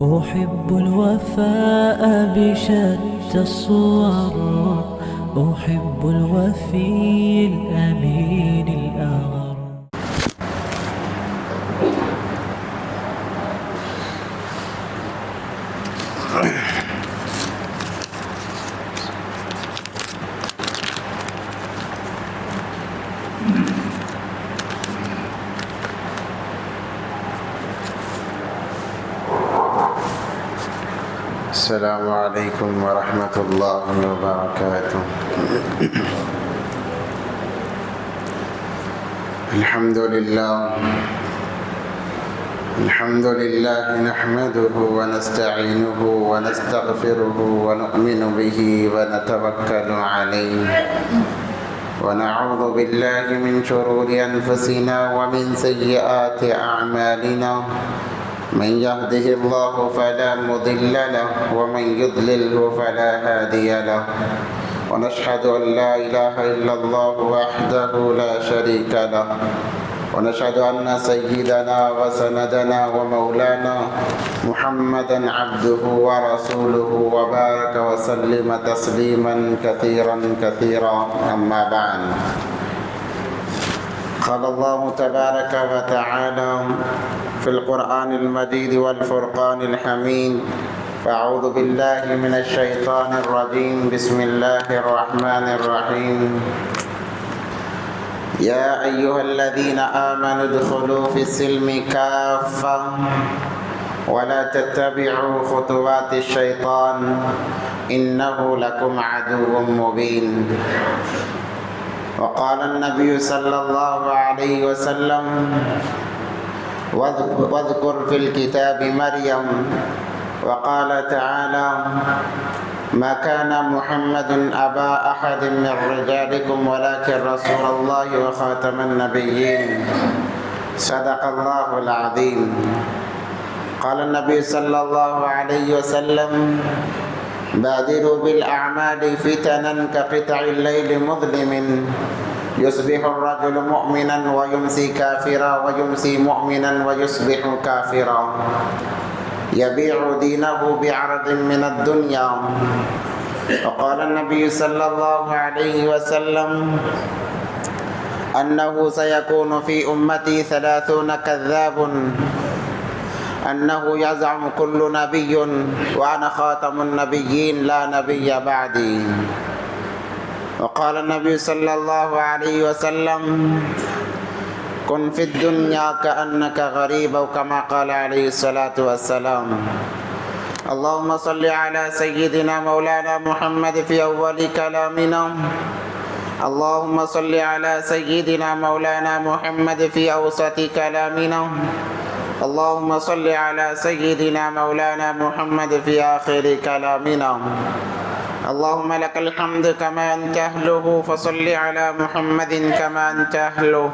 أحب الوفاء بشتى الصور، أحب الوفي الأمين الأغر. السلام عليكم ورحمة الله وبركاته. الحمد لله نحمده ونستعينه ونستغفره ونؤمن به ونتوكل عليه، ونعوذ بالله من شرور أنفسنا ومن سيئات أعمالنا. من يهده الله فلا مضل له ومن يضلله فلا هادي له، ونشهد أن لا إله إلا الله وحده لا شريك له، ونشهد أن سيدنا وسندنا ومولانا محمدا عبده ورسوله، وبارك وسلم تسليما كثيرا أما بعد. قال الله تبارك وتعالى في القرآن المجيد والفرقان الحميد: فأعوذ بالله من الشيطان الرجيم، بسم الله الرحمن الرحيم. يا أيها الذين آمنوا ادخلوا في السلم كافة ولا تتبعوا خطوات الشيطان إنه لكم عدو مبين. وقال النبي صلى الله عليه وسلم: واذكر في الكتاب مريم. وقال تعالى: ما كان محمد أبا أحد من رجالكم ولكن رسول الله وخاتم النبيين. صدق الله العظيم. قال النبي صلى الله عليه وسلم: بادروا بالأعمال فتنا كقطع الليل مظلم، يصبح الرجل مؤمنا ويمسي كافرا ويمسي مؤمنا ويصبح كافرا، يبيع دينه بعرض من الدنيا. وقال النبي صلى الله عليه وسلم أنه سيكون في أمتي 30 كذاب، أنه يزعم كل نبي وأنا خاتم النبيين لا نبي بعدي. وقال النبي صلى الله عليه وسلم: كن في الدنيا كأنك غريب، أو كما قال عليه الصلاة والسلام. اللهم صل على سيدنا مولانا محمد في أول كلامنا، اللهم صل على سيدنا مولانا محمد في أوسط كلامنا، اللهم صل على سيدنا مولانا محمد في آخر كلامنا. اللهم لك الحمد كما أنت أهله، فصل على محمد كما أنت أهله،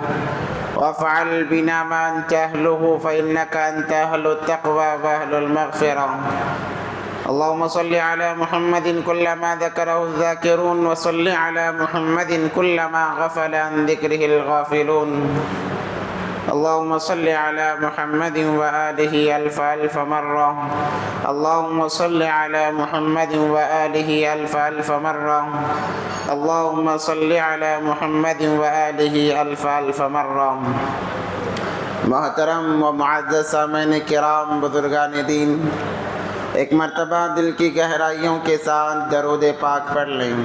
وافعل بنا ما أنت أهله، فإنك أنت أهل التقوى وأهل المغفرة. اللهم صل على محمد كلما ذكره الذاكرون، وصل على محمد كلما غفل عن ذكره الغافلون. اللهم صل على محمد وآله ألف مرة، اللهم صل على محمد وآله ألف مرة، اللهم صل على محمد وآله ألف مرة. محترم و معزز سامعین کرام، بزرگان دین، ایک مرتبہ دل کی گہرائیوں کے ساتھ درود پاک پڑھ لیں.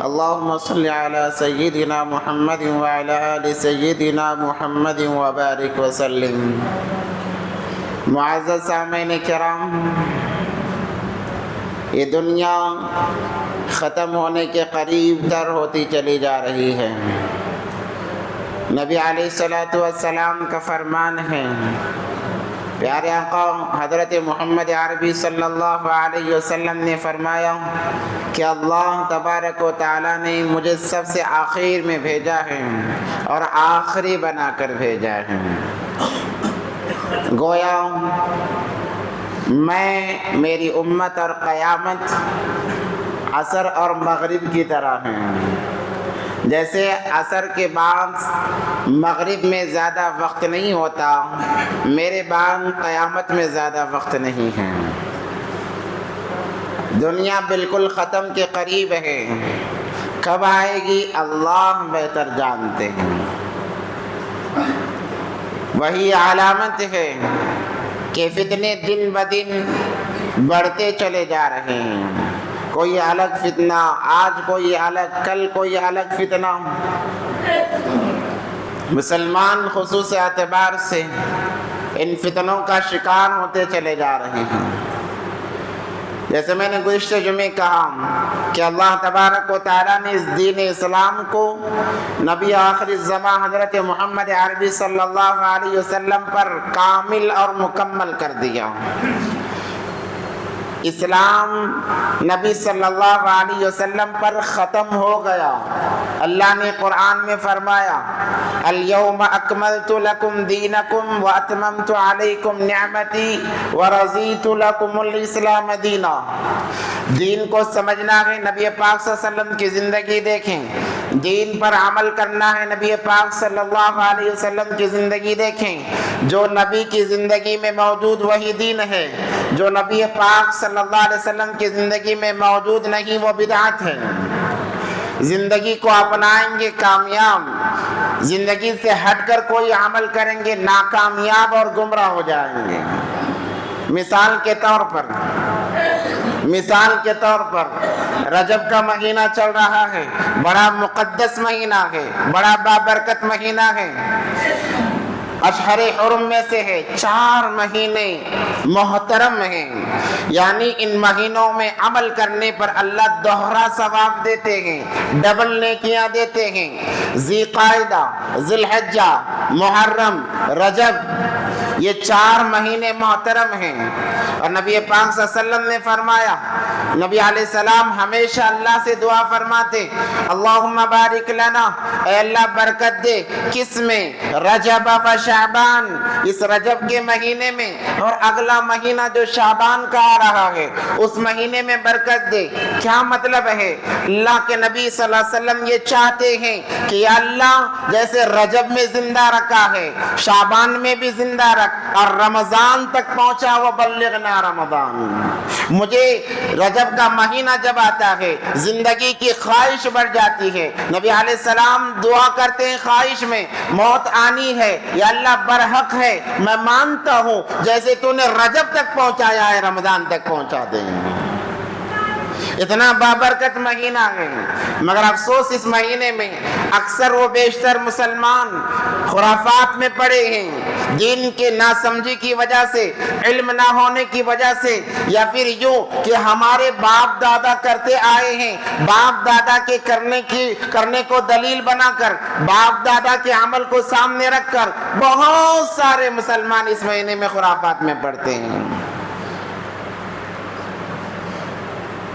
اللہم صلی علی سیدنا محمد وعلی آل سیدنا محمد وبارک وسلم. معزز سامعین کرام، یہ دنیا ختم ہونے کے قریب تر ہوتی چلی جا رہی ہے. نبی علیہ الصلوۃ والسلام کا فرمان ہے، پیارے آقا حضرت محمد عربی صلی اللہ علیہ وسلم نے فرمایا کہ اللہ تبارک و تعالیٰ نے مجھے سب سے آخر میں بھیجا ہے اور آخری بنا کر بھیجا ہے. گویا میری امت اور قیامت عصر اور مغرب کی طرح ہیں. جیسے عصر کے بعد مغرب میں زیادہ وقت نہیں ہوتا، میرے بعد قیامت میں زیادہ وقت نہیں ہے۔ دنیا بالکل ختم کے قریب ہے، کب آئے گی اللہ بہتر جانتے ہیں۔ وہی علامت ہے کہ فتنے دن بدن بڑھتے چلے جا رہے ہیں، کوئی الگ فتنہ، آج کوئی الگ، کل کوئی الگ فتنہ۔ مسلمان خصوص اعتبار سے ان فتنوں کا شکار ہوتے چلے جا رہے ہیں۔ جیسے میں نے گزشتہ جمعے کہا کہ اللہ تبارک و تعالیٰ نے اس دین اسلام کو نبی آخر الزمان حضرت محمد عربی صلی اللہ علیہ وسلم پر کامل اور مکمل کر دیا۔ اسلام نبی صلی اللہ علیہ وسلم پر ختم ہو گیا۔ اللہ نے قرآن میں فرمایا الیوم اکملت لکم دینکم واتممت علیکم نعمتی ورضیت لکم الاسلام دینا۔ دین کو سمجھنا ہے، نبی پاک صلی اللہ علیہ وسلم کی زندگی دیکھیں، دین پر عمل کرنا ہے، نبی پاک صلی اللہ علیہ وسلم کی زندگی دیکھیں۔ جو نبی کی زندگی میں موجود وہی دین ہے، جو نبی پاک صلی اللہ علیہ وسلم کی زندگی میں موجود نہیں وہ بدعت ہے۔ زندگی کو اپنائیں گے کامیاب، زندگی سے ہٹ کر کوئی عمل کریں گے ناکامیاب اور گمراہ ہو جائیں گے۔ مثال کے طور پر رجب کا مہینہ چل رہا ہے، بڑا مقدس مہینہ ہے، بڑا بابرکت مہینہ ہے، اشہر حرم میں سے ہے، 4 مہینے محترم ہیں، یعنی ان مہینوں میں عمل کرنے پر اللہ دوہرا ثواب دیتے ہیں، ڈبل نیکیاں دیتے ہیں۔ ذی قعدہ، ذی الحجہ، محرم، رجب، یہ 4 مہینے محترم ہیں، اور نبی پاک صلی اللہ علیہ وسلم نے فرمایا، نبی علیہ السلام ہمیشہ اللہ سے دعا فرماتے اللہم بارک لنا، اے اللہ برکت دے، کس میں؟ رجب و شعبان، اس رجب کے مہینے میں، اور اگلا مہینہ جو شعبان کا آ رہا ہے اس مہینے میں برکت دے۔ کیا مطلب ہے؟ اللہ کے نبی صلی اللہ علیہ وسلم یہ چاہتے ہیں کہ یا اللہ جیسے رجب میں زندہ رکھا ہے، شعبان میں بھی زندہ رکھ، اور رمضان تک پہنچا وبلغنا رمضان۔ مجھے رجب کا مہینہ جب آتا ہے زندگی کی خواہش بڑھ جاتی ہے، نبی علیہ السلام دعا کرتے ہیں خواہش میں، موت آنی ہے یا اللہ برحق ہے، میں مانتا ہوں جیسے تو نے رجب تک پہنچایا ہے رمضان تک پہنچا دیں۔ اتنا بابرکت مہینہ ہے، مگر افسوس اس مہینے میں اکثر و بیشتر مسلمان خرافات میں پڑے ہیں، دین کے ناسمجھی کی وجہ سے، علم نہ ہونے کی وجہ سے، یا پھر یوں کہ ہمارے باپ دادا کرتے آئے ہیں، باپ دادا کے کرنے کو دلیل بنا کر، باپ دادا کے عمل کو سامنے رکھ کر بہت سارے مسلمان اس مہینے میں خرافات میں پڑتے ہیں۔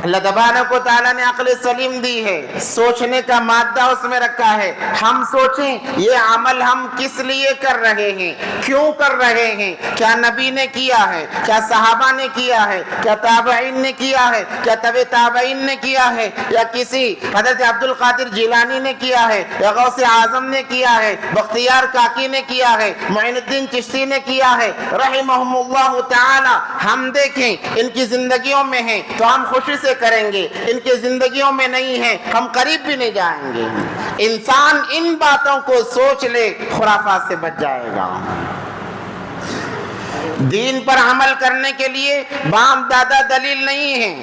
اللہ تبارک و تعالیٰ نے عقل سلیم دی ہے، سوچنے کا مادہ اس میں رکھا ہے، ہم سوچیں یہ عمل ہم کس لیے کر رہے ہیں، کیوں کر رہے ہیں، کیا نبی نے کیا ہے، کیا صحابہ نے کیا ہے، کیا تابعین نے کیا ہے، کیا تبع تابعین نے کیا ہے، یا کسی حضرت عبد القادر جیلانی نے کیا ہے، یا غوث اعظم نے کیا ہے، بختیار کاکی نے کیا ہے، معین الدین چشتی نے کیا ہے رحمہم اللہ تعالی۔ ہم دیکھیں ان کی زندگیوں میں ہیں تو ہم خوشی سے کریں گے، ان کی زندگیوں میں نہیں ہے ہم قریب بھی نہیں جائیں گے۔ انسان ان باتوں کو سوچ لے خرافات سے بچ جائے گا۔ دین پر عمل کرنے کے لیے باپ دادا دلیل نہیں ہیں،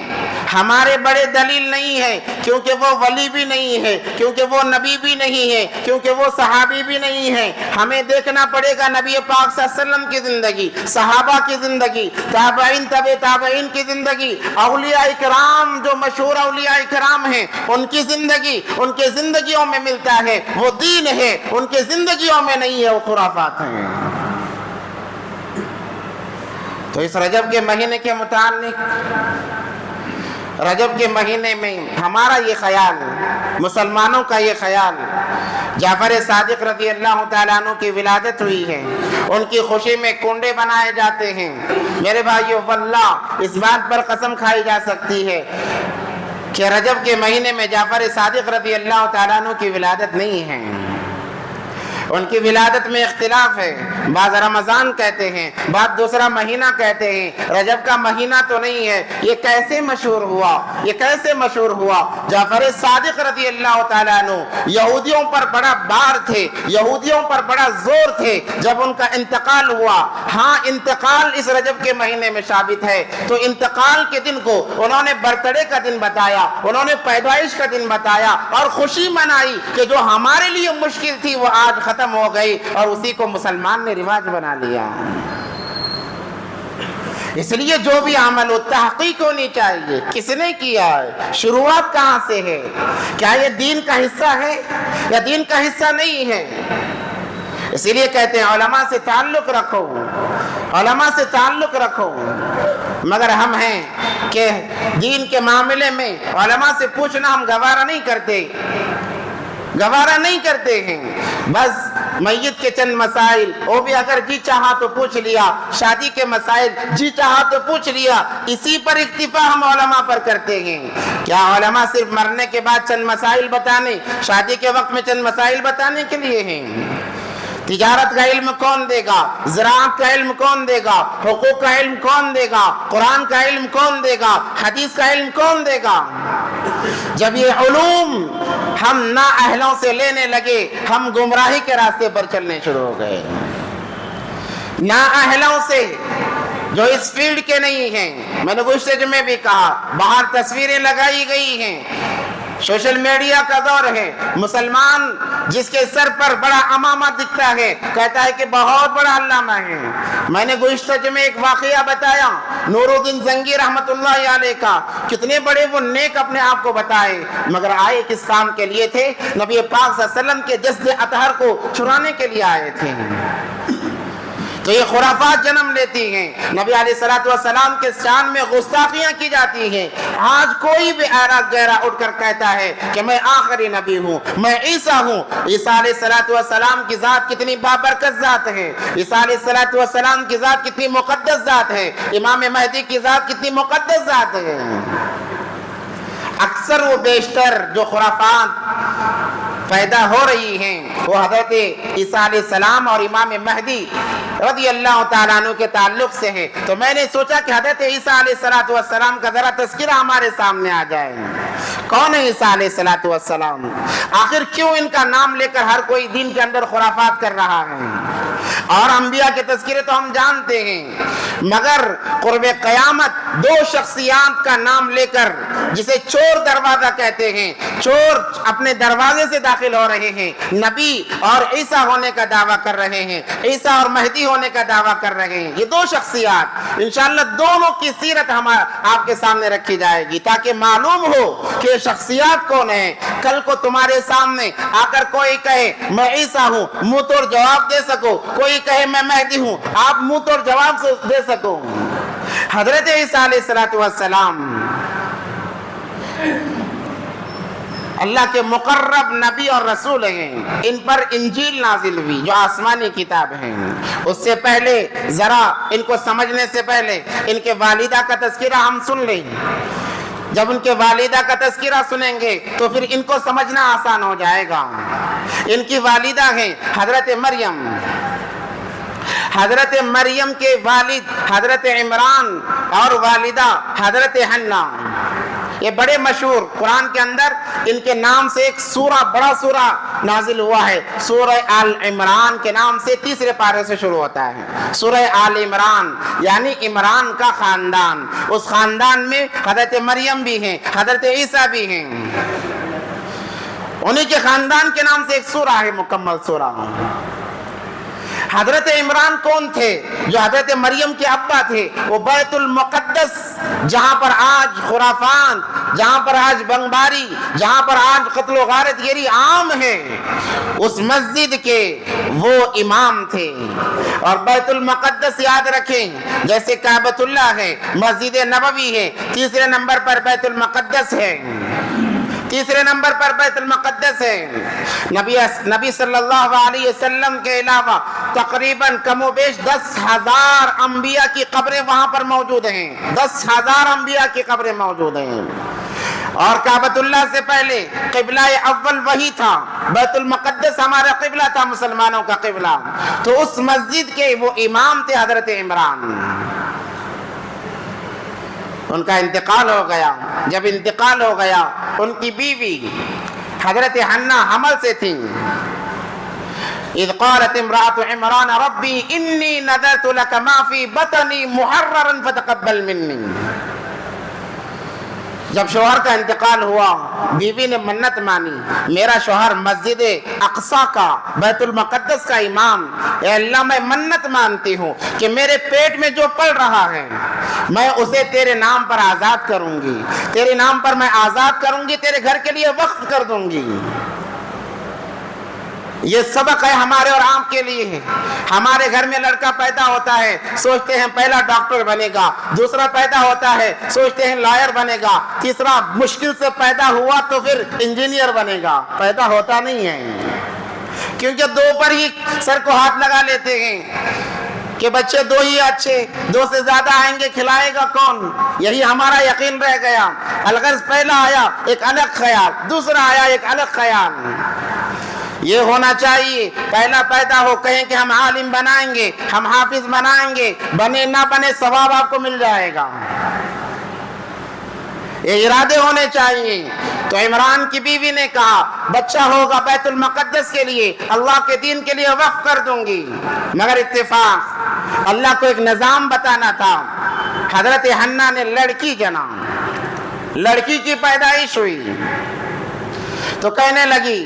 ہمارے بڑے دلیل نہیں ہے، کیونکہ وہ ولی بھی نہیں ہے، کیونکہ وہ نبی بھی نہیں ہے، کیونکہ وہ صحابی بھی نہیں ہے۔ ہمیں دیکھنا پڑے گا نبی پاک صلی اللہ علیہ وسلم کی زندگی، صحابہ کی زندگی، تابعین تبع تابعین کی زندگی، اولیاء اکرام جو مشہور اولیاء اکرام ہیں ان کی زندگی، ان کے زندگیوں میں ملتا ہے وہ دین ہے، ان کے زندگیوں میں نہیں ہے وہ خرافات ہیں۔ تو اس رجب کے مہینے کے متعلق، رجب کے مہینے میں ہمارا یہ خیال، مسلمانوں کا یہ خیال، جعفر صادق رضی اللہ تعالیٰ عنہ کی ولادت ہوئی ہے، ان کی خوشی میں کنڈے بنائے جاتے ہیں۔ میرے بھائیو واللہ اس بات پر قسم کھائی جا سکتی ہے کہ رجب کے مہینے میں جعفر صادق رضی اللہ تعالیٰ عنہ کی ولادت نہیں ہے، ان کی ولادت میں اختلاف ہے، بعض رمضان کہتے ہیں، بعض دوسرا مہینہ کہتے ہیں، رجب کا مہینہ تو نہیں ہے۔ یہ کیسے مشہور ہوا؟ یہ کیسے مشہور ہوا؟ جعفر صادق رضی اللہ تعالیٰ عنہ یہودیوں پر بڑا بار تھے، یہودیوں پر بڑا زور تھے، جب ان کا انتقال ہوا، ہاں انتقال اس رجب کے مہینے میں ثابت ہے، تو انتقال کے دن کو انہوں نے برتھڈے کا دن بتایا، انہوں نے پیدائش کا دن بتایا اور خوشی منائی کہ جو ہمارے لیے مشکل تھی وہ آج ختم ہو گئی، اور اسی کو مسلمان نے رواج بنا لیا۔ اس لیے جو بھی عمل ہو تحقیق ہونی چاہیے، کس نے کیا ہے، شروعات کہاں سے ہے، کیا یہ دین کا حصہ ہے یا دین کا حصہ نہیں ہے۔ اسی لیے کہتے ہیں علماء سے تعلق رکھو، علماء سے تعلق رکھو، مگر ہم ہیں کہ دین کے معاملے میں علماء سے پوچھنا ہم گوارا نہیں کرتے، گوارا نہیں کرتے ہیں۔ بس میت کے چند مسائل، وہ بھی اگر جی چاہا تو پوچھ لیا، شادی کے مسائل جی چاہا تو پوچھ لیا، اسی پر اکتفا ہم علماء پر کرتے ہیں۔ کیا علماء صرف مرنے کے بعد چند مسائل بتانے، شادی کے وقت میں چند مسائل بتانے کے لیے ہیں؟ تجارت کا علم کون دے گا، زراعت کا علم کون دے گا، حقوق کا علم کون دے گا، قرآن کا علم کون دے گا، حدیث کا علم کون دے گا؟ جب یہ علوم ہم نااہلوں سے لینے لگے، ہم گمراہی کے راستے پر چلنے شروع ہو گئے۔ نااہلوں سے جو اس فیلڈ کے نہیں ہیں، میں نے گزشتہ جمعے بھی کہا، باہر تصویریں لگائی گئی ہیں، سوشل میڈیا کا دور ہے، مسلمان جس کے سر پر بڑا امامہ دکھتا ہے کہتا ہے کہ بہت بڑا علامہ ہے۔ میں نے گزشتہ جمعے ایک واقعہ بتایا نور الدین زنگی رحمت اللہ علیہ کا، کتنے بڑے وہ نیک اپنے آپ کو بتائے، مگر آئے کس کام کے لیے تھے؟ نبی پاک صلی اللہ علیہ وسلم کے جسد اطہر کو چھڑانے کے لیے آئے تھے۔ تو یہ خرافات جنم لیتی ہیں، نبی علیہ الصلوۃ والسلام کے شان میں گستاخیاں کی جاتی ہیں۔ آج کوئی بھی ایرا گہرا اٹھ کر کہتا ہے کہ میں آخری نبی ہوں، میں عیسیٰ ہوں۔ عیسیٰ علیہ الصلوۃ والسلام کی ذات کتنی بابرکت ذات ہے، عیسیٰ علیہ الصلوۃ والسلام کی ذات کتنی مقدس ذات ہے، امام مہدی کی ذات کتنی مقدس ذات ہے۔ اکثر و بیشتر جو خرافات پیدا ہو رہی ہیں وہ حضرت عیسیٰ علیہ السلام اور امام مہدی رضی اللہ تعالیٰ عنہ کے تعلق سے ہے۔ تو میں نے سوچا کہ حضرت عیسیٰ علیہ السلام کا ذرا تذکرہ ہمارے سامنے آ جائے۔ کون ہے عیسیٰ علیہ السلام؟ آخر کیوں ان کا نام لے کر ہر کوئی دین کے اندر خرافات کر رہا ہے؟ اور انبیاء کے تذکرے تو ہم جانتے ہیں، مگر قرب قیامت دو شخصیات کا نام لے کر، جسے چور دروازہ کہتے ہیں، چور اپنے دروازے سے داخل ہو رہے ہیں، نبی اور عیسیٰ ہونے کا دعویٰ کر رہے ہیں، عیسیٰ اور مہدی ہونے کا دعویٰ کر رہے ہیں۔ یہ دو شخصیات انشاءاللہ دونوں کی سیرت آپ کے سامنے رکھی جائے گی، تاکہ معلوم ہو کہ شخصیات کون ہیں۔ کل کو تمہارے سامنے آ کر کوئی کہے میں عیسیٰ ہوں، منہ توڑ جواب دے سکو، کوئی کہے میں مہدی ہوں، آپ منہ توڑ جواب دے سکو۔ حضرت عیسیٰ علیہ السلام اللہ کے مقرب نبی اور رسول ہیں، ان پر انجیل نازل ہوئی جو آسمانی کتاب ہے۔ اس سے پہلے ذرا ان کو سمجھنے سے پہلے ان کے والدہ کا تذکرہ ہم سن لیں۔ جب ان کے والدہ کا تذکرہ سنیں گے تو پھر ان کو سمجھنا آسان ہو جائے گا۔ ان کی والدہ ہیں حضرت مریم، حضرت مریم کے والد حضرت عمران اور والدہ حضرت حنا۔ یہ بڑے مشہور، قرآن کے اندر ان کے نام سے ایک سورہ، بڑا سورہ نازل ہوا ہے، سورہ آل عمران کے نام سے، تیسرے پارے سے شروع ہوتا ہے۔ سورہ آل عمران یعنی عمران کا خاندان، اس خاندان میں حضرت مریم بھی ہیں، حضرت عیسیٰ بھی ہیں، انہی کے خاندان کے نام سے ایک سورہ ہے، مکمل سورہ۔ حضرت عمران کون تھے؟ جو حضرت مریم کے ابا تھے۔ وہ بیت المقدس، جہاں پر آج خرافات، جہاں پر آج بمباری، جہاں پر آج قتل و غارت گری عام ہے، اس مسجد کے وہ امام تھے۔ اور بیت المقدس یاد رکھیں، جیسے کعبۃ اللہ ہے، مسجد نبوی ہے، تیسرے نمبر پر بیت المقدس ہے، تیسرے نمبر پر بیت المقدس ہے۔ نبی صلی اللہ علیہ وسلم کے علاوہ تقریباً کم و بیش 10,000 انبیاء کی قبریں وہاں پر موجود ہیں، 10,000 انبیاء کی قبریں موجود ہیں۔ اور کعبۃ اللہ سے پہلے قبلہ اول وہی تھا، بیت المقدس ہمارا قبلہ تھا، مسلمانوں کا قبلہ. تو اس مسجد کے وہ امام تھے حضرت عمران. ان کا انتقال ہو گیا. جب انتقال ہو گیا ان کی بیوی حضرت حنہ حمل سے تھیں. اذ قالت امرأة عمران ربی انی نذرت لك ما فی بطنی محررا فتقبل منی. جب شوہر کا انتقال ہوا بیوی نے منت مانی، میرا شوہر مسجد اقصی کا بیت المقدس کا امام، اے اللہ میں منت مانتی ہوں کہ میرے پیٹ میں جو پل رہا ہے میں اسے تیرے نام پر آزاد کروں گی، تیرے نام پر میں آزاد کروں گی، تیرے گھر کے لیے وقف کر دوں گی. یہ سبق ہے ہمارے اور آپ کے لیے ہے. ہمارے گھر میں لڑکا پیدا ہوتا ہے سوچتے ہیں پہلا ڈاکٹر بنے گا، دوسرا پیدا ہوتا ہے سوچتے ہیں لائر بنے گا، تیسرا مشکل سے پیدا ہوا تو پھر انجینئر بنے گا. پیدا ہوتا نہیں ہے کیونکہ دو پر ہی سر کو ہاتھ لگا لیتے ہیں کہ بچے دو ہی اچھے، دو سے زیادہ آئیں گے کھلائے گا کون. یہی ہمارا یقین رہ گیا. الغرض پہلا آیا ایک الگ خیال، دوسرا آیا ایک الگ خیال. یہ ہونا چاہیے پہلا پیدا ہو کہیں کہ ہم عالم بنائیں گے، ہم حافظ بنائیں گے، بنے نہ بنے ثواب آپ کو مل جائے گا. یہ ارادے ہونے چاہیے. تو عمران کی بیوی نے کہا بچہ ہوگا بیت المقدس کے لیے، اللہ کے دین کے لیے وقف کر دوں گی. مگر اتفاق اللہ کو ایک نظام بتانا تھا. حضرت حنہ نے لڑکی جنا، لڑکی کی پیدائش ہوئی تو کہنے لگی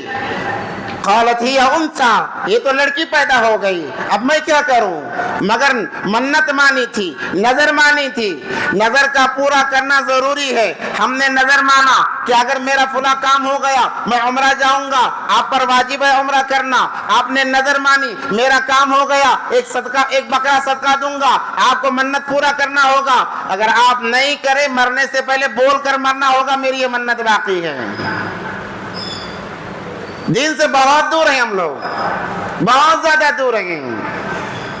قالت ہی انثى، یہ تو لڑکی پیدا ہو گئی، اب میں کیا کروں. مگر منت مانی تھی، نظر مانی تھی، نظر کا پورا کرنا ضروری ہے. ہم نے نظر مانا کہ اگر میرا فلاں کام ہو گیا میں عمرہ جاؤں گا، آپ پر واجب ہے عمرہ کرنا. آپ نے نظر مانی میرا کام ہو گیا ایک بکرا صدقہ دوں گا، آپ کو منت پورا کرنا ہوگا. اگر آپ نہیں کرے مرنے سے پہلے بول کر مرنا ہوگا میری یہ منت باقی ہے. دین سے بہت دور ہیں ہم لوگ، بہت زیادہ دور ہیں.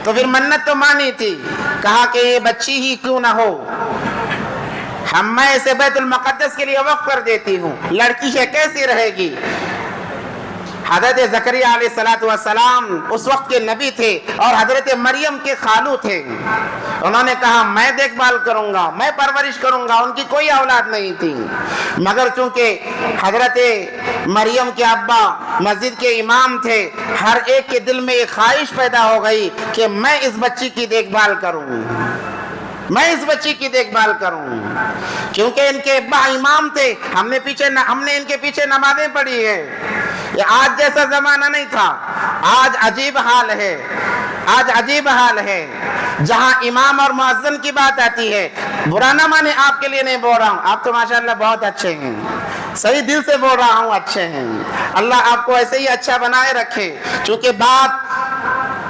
تو پھر منت تو مانی تھی، کہا کہ یہ بچی ہی کیوں نہ ہو، میں اسے بیت المقدس کے لیے وقف کر دیتی ہوں. لڑکی ہے کیسی رہے گی. حضرت زکریا علیہ السلام اس وقت کے نبی تھے اور حضرت مریم کے خالو تھے. انہوں نے کہا میں دیکھ بھال کروں گا، میں پرورش کروں گا. ان کی کوئی اولاد نہیں تھی، مگر چونکہ حضرت مریم کے ابا مسجد کے امام تھے، ہر ایک کے دل میں یہ خواہش پیدا ہو گئی کہ میں اس بچی کی دیکھ بھال کروں، میں اس بچی کی دیکھ بھال کروں. کیونکہ ان کے ابا امام تھے، ہم نے ان کے پیچھے نمازیں پڑھی ہے. یہ آج جیسا زمانہ نہیں تھا. آج عجیب حال ہے، آج عجیب حال ہے. جہاں امام اور مؤذن کی بات آتی ہے، برا نہ مانے آپ کے لیے نہیں بول رہا ہوں، آپ تو ماشاءاللہ بہت اچھے ہیں، صحیح دل سے بول رہا ہوں اچھے ہیں. اللہ آپ کو ایسے ہی اچھا بنائے رکھے. چونکہ بات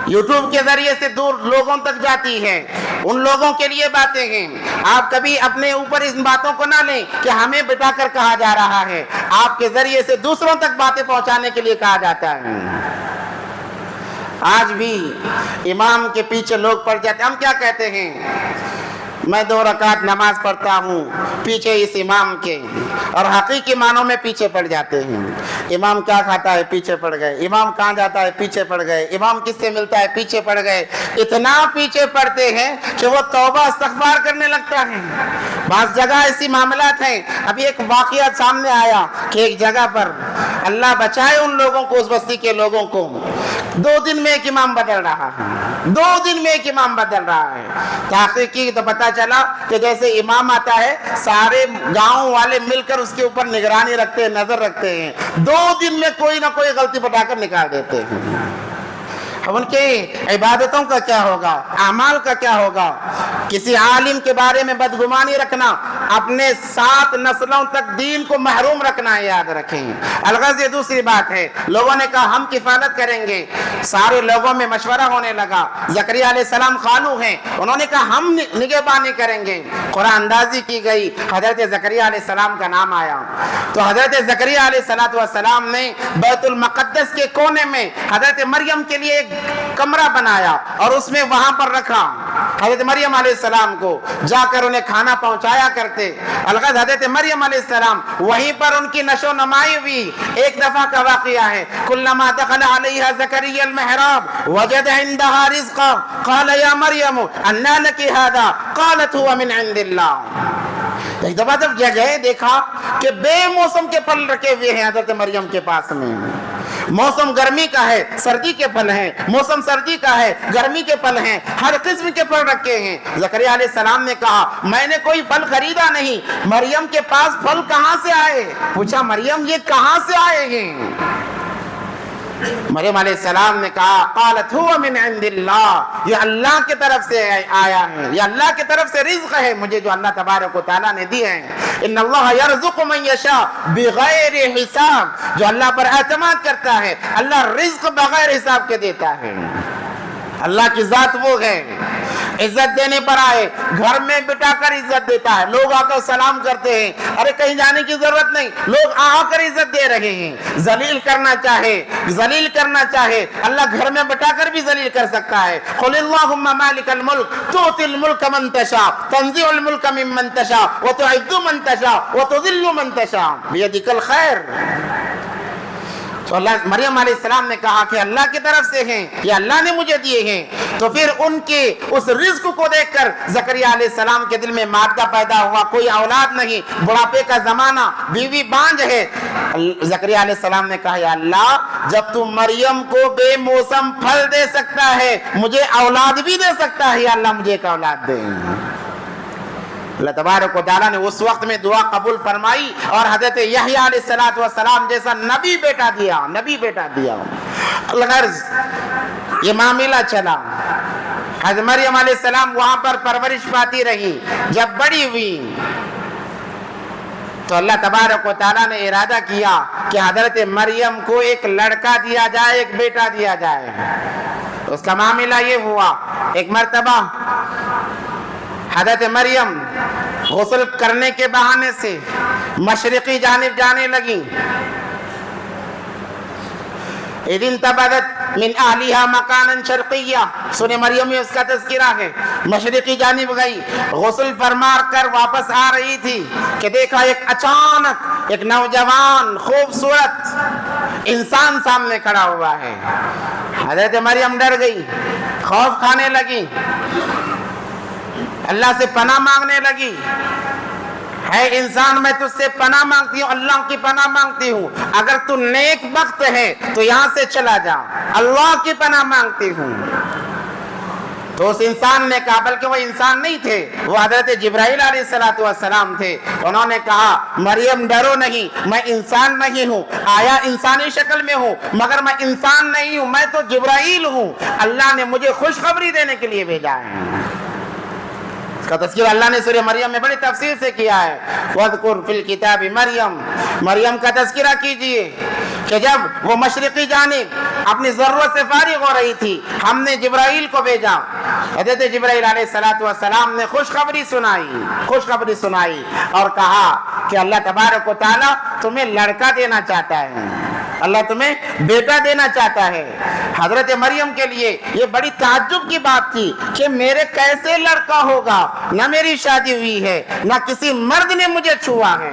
یوٹیوب کے ذریعے سے دور لوگوں تک جاتی ہے، ان لوگوں کے لیے باتیں ہیں. آپ کبھی اپنے اوپر ان باتوں کو نہ لیں کہ ہمیں بتا کر کہا جا رہا ہے، آپ کے ذریعے سے دوسروں تک باتیں پہنچانے کے لیے کہا جاتا ہے. آج بھی امام کے پیچھے لوگ پڑ جاتے ہیں. ہم کیا کہتے ہیں، میں 2 رکعت نماز پڑھتا ہوں پیچھے اس امام کے، اور حقیقی معنوں میں پیچھے پڑ جاتے ہیں. امام کیا کھاتا ہے پیچھے پڑ گئے، امام کہاں جاتا ہے پیچھے پڑ گئے، امام کس سے ملتا ہے پیچھے پڑ گئے. اتنا پیچھے پڑتے ہیں کہ وہ توبہ استغفار کرنے لگتا ہے. بعض جگہ ایسی معاملات ہیں. ابھی ایک واقعہ سامنے آیا کہ ایک جگہ پر، اللہ بچائے ان لوگوں کو، اس بستی کے لوگوں کو، 2 دن میں ایک امام بدل رہا ہے، 2 دن میں ایک امام بدل رہا ہے. تحقیق کی تو پتا چلا کہ جیسے امام آتا ہے سارے گاؤں والے مل کر اس کے اوپر نگرانی رکھتے ہیں، نظر رکھتے ہیں. 2 دن میں کوئی نہ کوئی غلطی بتا کر نکال دیتے ہیں. ان کے عبادتوں کا کیا ہوگا، اعمال کا کیا ہوگا. کسی عالم کے بارے میں بدگمانی رکھنا اپنے 7 نسلوں تک دین کو محروم رکھنا ہے، یاد رکھیں. الغرض یہ دوسری بات ہے. لوگوں نے کہا ہم کفالت کریں گے، سارے لوگوں میں مشورہ ہونے لگا. زکریا علیہ السلام خالو ہیں، انہوں نے کہا ہم نگہبانی کریں گے. قرآن اندازی کی گئی، حضرت زکریا علیہ السلام کا نام آیا. تو حضرت زکریا علیہ السلام نے بیت المقدس کے کونے میں حضرت مریم کے لیے ایک کمرہ بنایا اور اس میں وہاں پر رکھا. حضرت مریم علیہ السلام کو جا کر انہیں کھانا پہنچایا کرتے۔ الغرض حضرت مریم علیہ السلام وہیں پر ان کی نشو نمائی ہوئی۔ ایک دفعہ کا واقعہ ہے، کلما دخل علیہا زکریا المحراب وجد عندہا رزقا قال یا مریم انا لک ھذا قالت هو من عند اللہ۔ ایک دفعہ جب جگہ دیکھا کہ بے موسم کے پھل رکھے ہوئے ہیں حضرت مریم کے پاس میں، موسم گرمی کا ہے سردی کے پھل ہیں، موسم سردی کا ہے گرمی کے پھل ہیں، ہر قسم کے پھل رکھے ہیں۔ زکریا علیہ السلام نے کہا میں نے کوئی پھل خریدا نہیں، مریم کے پاس پھل کہاں سے آئے؟ پوچھا مریم یہ کہاں سے آئے ہیں؟ مریم علیہ السلام نے کہا قالت هو من عند اللہ، یہ اللہ کی طرف سے آیا ہے، یہ اللہ کی طرف سے رزق ہے مجھے جو اللہ تبارک و تعالیٰ نے دی ہے۔ ان اللہ یرزق من یشاء بغیر حساب، جو اللہ پر اعتماد کرتا ہے اللہ رزق بغیر حساب کے دیتا ہے۔ اللہ کی ذات وہ ہے، عزت دینے پر آئے گھر میں بٹا کر عزت دیتا ہے، لوگ آ کر سلام کرتے ہیں، ارے کہیں جانے کی ضرورت نہیں، لوگ آ کر عزت دے رہے ہیں۔ ذلیل کرنا چاہے اللہ گھر میں بٹا کر بھی ذلیل کر سکتا ہے۔ قل اللہم مالک الملک تؤتی الملک من تشاء تنزع الملک ممن تشاء وتعز من تشاء وتذل من تشاء بیدک الخیر۔ تو اللہ مریم علیہ السلام نے کہا کہ اللہ کی طرف سے ہیں، یہ اللہ نے مجھے دیے ہیں۔ تو پھر ان کے اس رزق کو دیکھ کر زکریا علیہ السلام کے دل میں مادہ پیدا ہوا، کوئی اولاد نہیں، بڑھاپے کا زمانہ، بیوی بانجھ ہے۔ زکریا علیہ السلام نے کہا یا اللہ جب تو مریم کو بے موسم پھل دے سکتا ہے مجھے اولاد بھی دے سکتا ہے، یا اللہ مجھے ایک اولاد دے۔ اللہ تبارک و تعالیٰ نے اس وقت میں دعا قبول فرمائی اور حضرت یحییٰ علیہ السلام جیسا نبی بیٹا دیا۔ الغرض یہ معاملہ چلا، حضرت مریم علیہ السلام وہاں پر پرورش پاتی رہی۔ جب بڑی ہوئی تو اللہ تبارک و تعالیٰ نے ارادہ کیا کہ حضرت مریم کو ایک لڑکا دیا جائے، ایک بیٹا دیا جائے۔ اس کا معاملہ یہ ہوا، ایک مرتبہ حضرت مریم غسل کرنے کے بہانے سے مشرقی جانب جانے لگی۔ اذ انتبذت من اہلها مکانا شرقیہ، سورہ مریم میں اس کا تذکرہ ہے۔ مشرقی جانب گئی، غسل فرما کر واپس آ رہی تھی کہ دیکھا ایک اچانک ایک نوجوان خوبصورت انسان سامنے کھڑا ہوا ہے۔ حضرت مریم ڈر گئی، خوف کھانے لگی، اللہ سے پناہ مانگنے لگی، ہے انسان میں تجھ سے پناہ مانگتی ہوں، اللہ کی پناہ مانگتی ہوں، اگر تو نیک بخت ہے تو یہاں سے چلا جا، اللہ کی پناہ مانگتی ہوں۔ تو اس انسان نے کہا، بلکہ وہ انسان نہیں تھے، وہ حضرت جبرائیل علیہ السلام تھے۔ انہوں نے کہا مریم ڈرو نہیں، میں انسان نہیں ہوں، آیا انسانی شکل میں ہوں مگر میں انسان نہیں ہوں، میں تو جبرائیل ہوں، اللہ نے مجھے خوشخبری دینے کے لیے بھیجا ہے۔ کا تذکرہ اللہ نے سورہ مریم میں بڑی تفصیل سے کیا ہے۔ وَاذْكُرْ فِي الْكِتَابِ مریم کا تذکرہ کیجئے کہ جب وہ مشرقی جانب اپنی ضرورت سے فارغ ہو رہی تھی ہم نے جبرائیل کو بھیجا۔ حضرت جبرائیل علیہ السلام نے خوشخبری سنائی اور کہا کہ اللہ تبارک و تعالیٰ تمہیں لڑکا دینا چاہتا ہے، اللہ تمہیں بیٹا دینا چاہتا ہے۔ حضرت مریم کے لیے یہ بڑی تعجب کی بات تھی کہ میرے کیسے لڑکا ہوگا، نہ میری شادی ہوئی ہے نہ کسی مرد نے مجھے چھوا ہے۔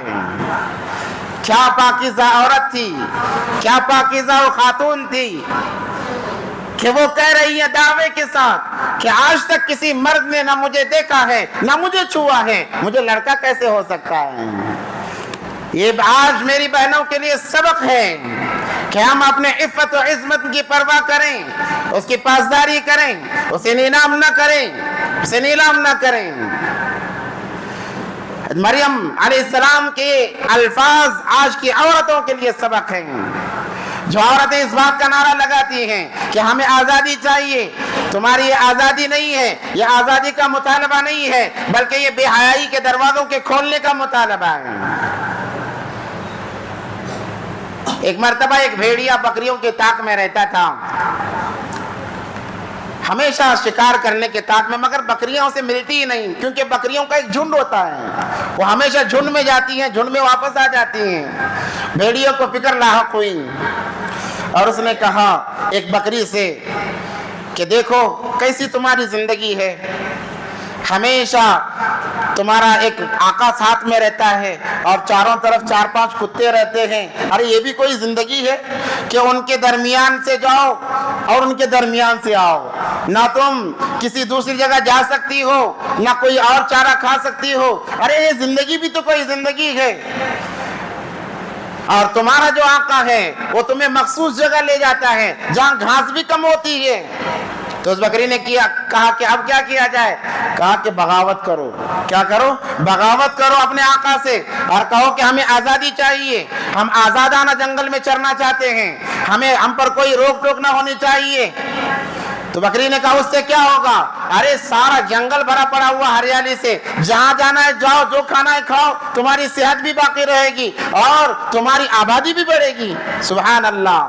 کیا پاکیزہ عورت تھی، کیا پاکیزہ خاتون تھی کہ وہ کہہ رہی ہے دعوے کے ساتھ کہ آج تک کسی مرد نے نہ مجھے دیکھا ہے نہ مجھے چھوا ہے، مجھے لڑکا کیسے ہو سکتا ہے۔ یہ آج میری بہنوں کے لیے سبق ہے کہ ہم اپنے عفت و عظمت کی پرواہ کریں، اس کی پاسداری کریں، اسے نیلام نہ کریں۔ مریم علیہ السلام کے الفاظ آج کی عورتوں کے لیے سبق ہیں، جو عورتیں اس بات کا نعرہ لگاتی ہیں کہ ہمیں آزادی چاہیے، تمہاری یہ آزادی نہیں ہے، یہ آزادی کا مطالبہ نہیں ہے بلکہ یہ بے حیائی کے دروازوں کے کھولنے کا مطالبہ ہے۔ ایک مرتبہ ایک بھیڑیا بکریوں کی طاق میں رہتا تھا، ہمیشہ شکار کرنے کے طاق میں، مگر بکریاں اسے ملتی ہی نہیں کیونکہ بکریوں کا ایک جھنڈ ہوتا ہے، وہ ہمیشہ جھنڈ میں جاتی ہیں، جھنڈ میں واپس آ جاتی ہیں۔ بھیڑیوں کو فکر لاحق ہوئی اور اس نے کہا ایک بکری سے کہ دیکھو کیسی تمہاری زندگی ہے، ہمیشہ تمہارا ایک آقا ساتھ میں رہتا ہے اور چاروں طرف 4-5 کتے رہتے ہیں. ارے یہ بھی کوئی زندگی ہے کہ ان کے درمیان سے جاؤ اور ان کے درمیان سے آؤ؟ نہ تم کسی دوسری جگہ جا سکتی ہو نہ کوئی اور چارہ کھا سکتی ہو. ارے یہ زندگی بھی تو کوئی زندگی ہے. اور تمہارا جو آقا ہے وہ تمہیں مخصوص جگہ لے جاتا ہے جہاں گھاس بھی کم ہوتی ہے. تو اس بکری نے کہا کہ اب کیا کیا جائے؟ کہا کہ بغاوت کرو. کیا کرو؟ بغاوت کرو اپنے آقا سے اور کہو کہ ہمیں آزادی چاہیے, ہم آزادانہ جنگل میں چرنا چاہتے ہیں, ہم پر کوئی روک ٹوک نہ ہونی چاہیے. تو بکری نے کہا اس سے کیا ہوگا؟ ارے سارا جنگل بھرا پڑا ہوا ہریالی سے, جہاں جانا ہے جاؤ, جو کھانا ہے کھاؤ, تمہاری صحت بھی باقی رہے گی اور تمہاری آبادی بھی بڑھے گی. سبحان اللہ.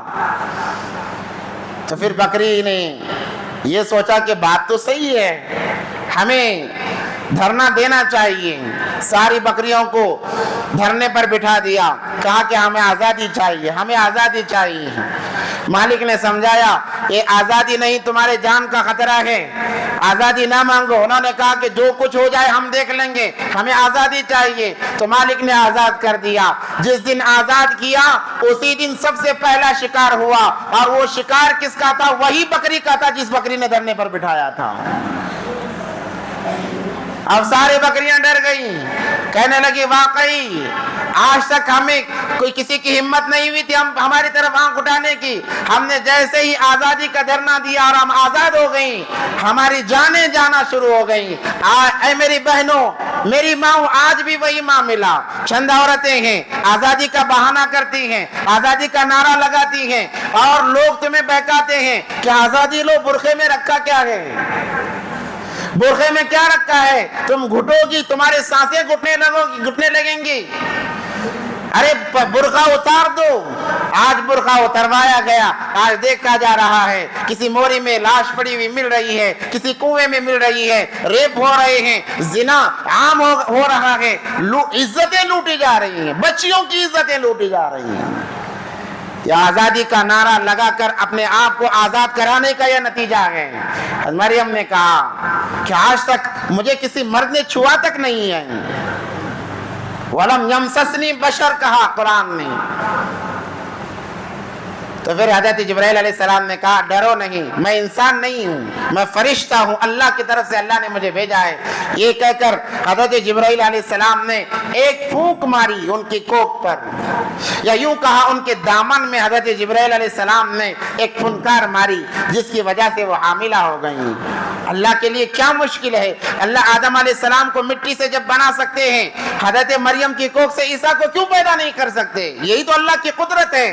تو پھر بکری نے یہ سوچا کہ بات تو صحیح ہے, ہمیں دھرنا دینا چاہیے. ساری بکریوں کو دھرنے پر بٹھا دیا, کہا کہ ہمیں آزادی چاہیے, ہمیں آزادی چاہیے. مالک نے سمجھایا یہ آزادی نہیں, تمہارے جان کا خطرہ ہے, آزادی نہ مانگو. انہوں نے کہا کہ جو کچھ ہو جائے ہم دیکھ لیں گے, ہمیں آزادی چاہیے. تو مالک نے آزاد کر دیا. جس دن آزاد کیا اسی دن سب سے پہلا شکار ہوا, اور وہ شکار کس کا تھا؟ وہی بکری کا تھا جس بکری نے دھرنے پر بٹھایا تھا. اب سارے بکریاں ڈر گئیں, کہنے لگی واقعی آج تک ہمیں کوئی کسی کی ہمت نہیں ہوئی تھی ہماری طرف آنکھ اٹھانے کی. ہم نے جیسے ہی آزادی کا دھرنا دیا اور ہم آزاد ہو گئیں, ہماری جانیں جانا شروع ہو گئیں. اے میری بہنوں, میری ماں آج بھی وہی ماں ملا. چند عورتیں ہیں آزادی کا بہانہ کرتی ہیں, آزادی کا نعرہ لگاتی ہیں, اور لوگ تمہیں بہکاتے ہیں کہ آزادی لو, برقعے میں رکھا کیا ہے؟ برقعے میں کیا رکھا ہے؟ تم گھٹو گی, تمہارے سانسیں گھٹنے لگیں گی. ارے برقع اتار دو. آج برقع اتروایا گیا, آج دیکھا جا رہا ہے کسی موری میں لاش پڑی ہوئی مل رہی ہے, کسی کنویں میں مل رہی ہے, ریپ ہو رہے ہیں, زنا عام ہو رہا ہے, عزتیں لوٹی جا رہی ہیں, بچیوں کی عزتیں لوٹی جا رہی ہیں. یہ آزادی کا نعرہ لگا کر اپنے آپ کو آزاد کرانے کا یہ نتیجہ ہے. مریم نے کہا کہ آج تک مجھے کسی مرد نے چھوا تک نہیں ہے. وَلَمْ يَمْسَسْنِي بَشَرٌ کہا قرآن نے. تو پھر حضرت جبرائیل علیہ السلام نے کہا ڈرو نہیں, میں انسان نہیں ہوں, میں فرشتہ ہوں, اللہ کی طرف سے اللہ نے مجھے بھیجا ہے. یہ کہہ کر حضرت جبرائیل علیہ السلام نے ایک پھونک ماری ان کی کوکھ پر, یا یوں کہا ان کے دامن میں حضرت جبرائیل علیہ السلام نے ایک پھنکار ماری, جس کی وجہ سے وہ حاملہ ہو گئیں. اللہ کے لیے کیا مشکل ہے. اللہ آدم علیہ السلام کو مٹی سے جب بنا سکتے ہیں, حضرت مریم کی کوکھ سے عیسیٰ کو کیوں پیدا نہیں کر سکتے؟ یہی تو اللہ کی قدرت ہے.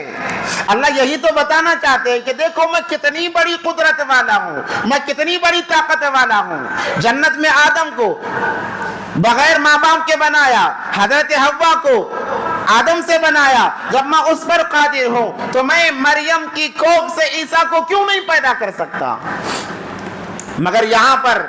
اللہ یہی تو بتانا چاہتے ہیں کہ دیکھو میں کتنی بڑی قدرت والا ہوں, میں کتنی بڑی طاقت والا ہوں. جنت میں آدم کو بغیر ماں باپ کے بنایا, حضرت حوا کو آدم سے بنایا. جب میں اس پر قادر ہوں تو میں مریم کی کوکھ سے عیسیٰ کو کیوں نہیں پیدا کر سکتا؟ مگر یہاں پر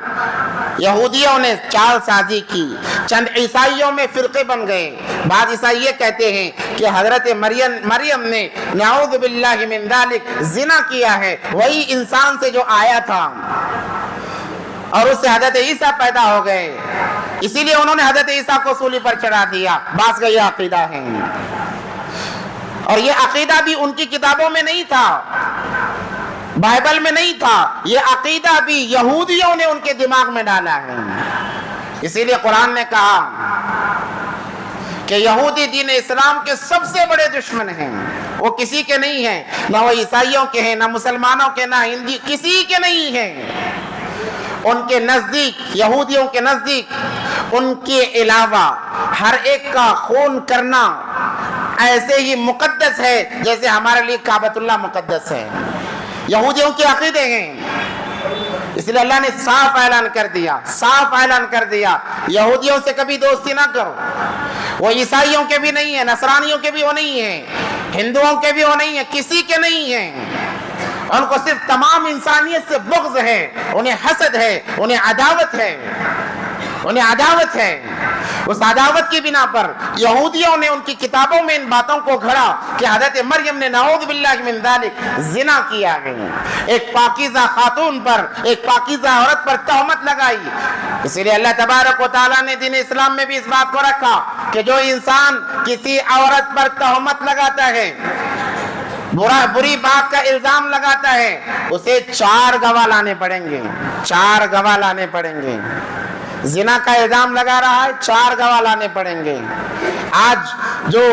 یہودیوں نے چال سازی کی, چند عیسائیوں میں فرقے بن گئے. بعض عیسائی یہ کہتے ہیں کہ حضرت مریم نے نعوذ باللہ من ذالک زنا کیا ہے, وہی انسان سے جو آیا تھا, اور اس سے حضرت عیسیٰ پیدا ہو گئے, اسی لیے انہوں نے حضرت عیسیٰ کو سولی پر چڑھا دیا. بعض کا یہ عقیدہ ہے, اور یہ عقیدہ بھی ان کی کتابوں میں نہیں تھا, بائبل میں نہیں تھا. یہ عقیدہ بھی یہودیوں نے ان کے دماغ میں ڈالا ہے. اسی لیے قرآن نے کہا کہ یہودی دین اسلام کے سب سے بڑے دشمن ہیں. وہ کسی کے نہیں ہیں, نہ وہ عیسائیوں کے ہیں, نہ مسلمانوں کے, نہ ہندی, کسی کے نہیں ہیں. ان کے نزدیک, یہودیوں کے نزدیک, ان کے علاوہ ہر ایک کا خون کرنا ایسے ہی مقدس ہے جیسے ہمارے لیے کعبۃ اللہ مقدس ہے. یہودیوں کے عقیدے ہیں. اس لیے اللہ نے صاف اعلان کر دیا یہودیوں سے کبھی دوستی نہ کرو. وہ عیسائیوں کے بھی نہیں ہیں, نصرانیوں کے بھی وہ نہیں ہیں, ہندوؤں کے بھی وہ نہیں ہیں, کسی کے نہیں ہیں. ان کو صرف تمام انسانیت سے بغض ہے, انہیں حسد ہے, انہیں عداوت ہے. اس عداوت کی بنا پر یہودیوں نے ان کی کتابوں میں ان باتوں کو گھڑا کہ حضرت مریم نے نعوذ باللہ من ذالک زنا کیا ہے، ایک پاکیزہ خاتون پر، ایک پاکیزہ عورت پر تہمت لگائی۔ اسی لیے اللہ تبارک و تعالیٰ نے دین اسلام میں بھی اس بات کو رکھا کہ جو انسان کسی عورت پر تہمت لگاتا ہے، بری بات کا الزام لگاتا ہے، اسے 4 گواہ لانے پڑیں گے، 4 گواہ لانے پڑیں گے۔ زنا کا الزام لگا رہا ہے، 4 گواہ لانے پڑیں گے۔ آج جو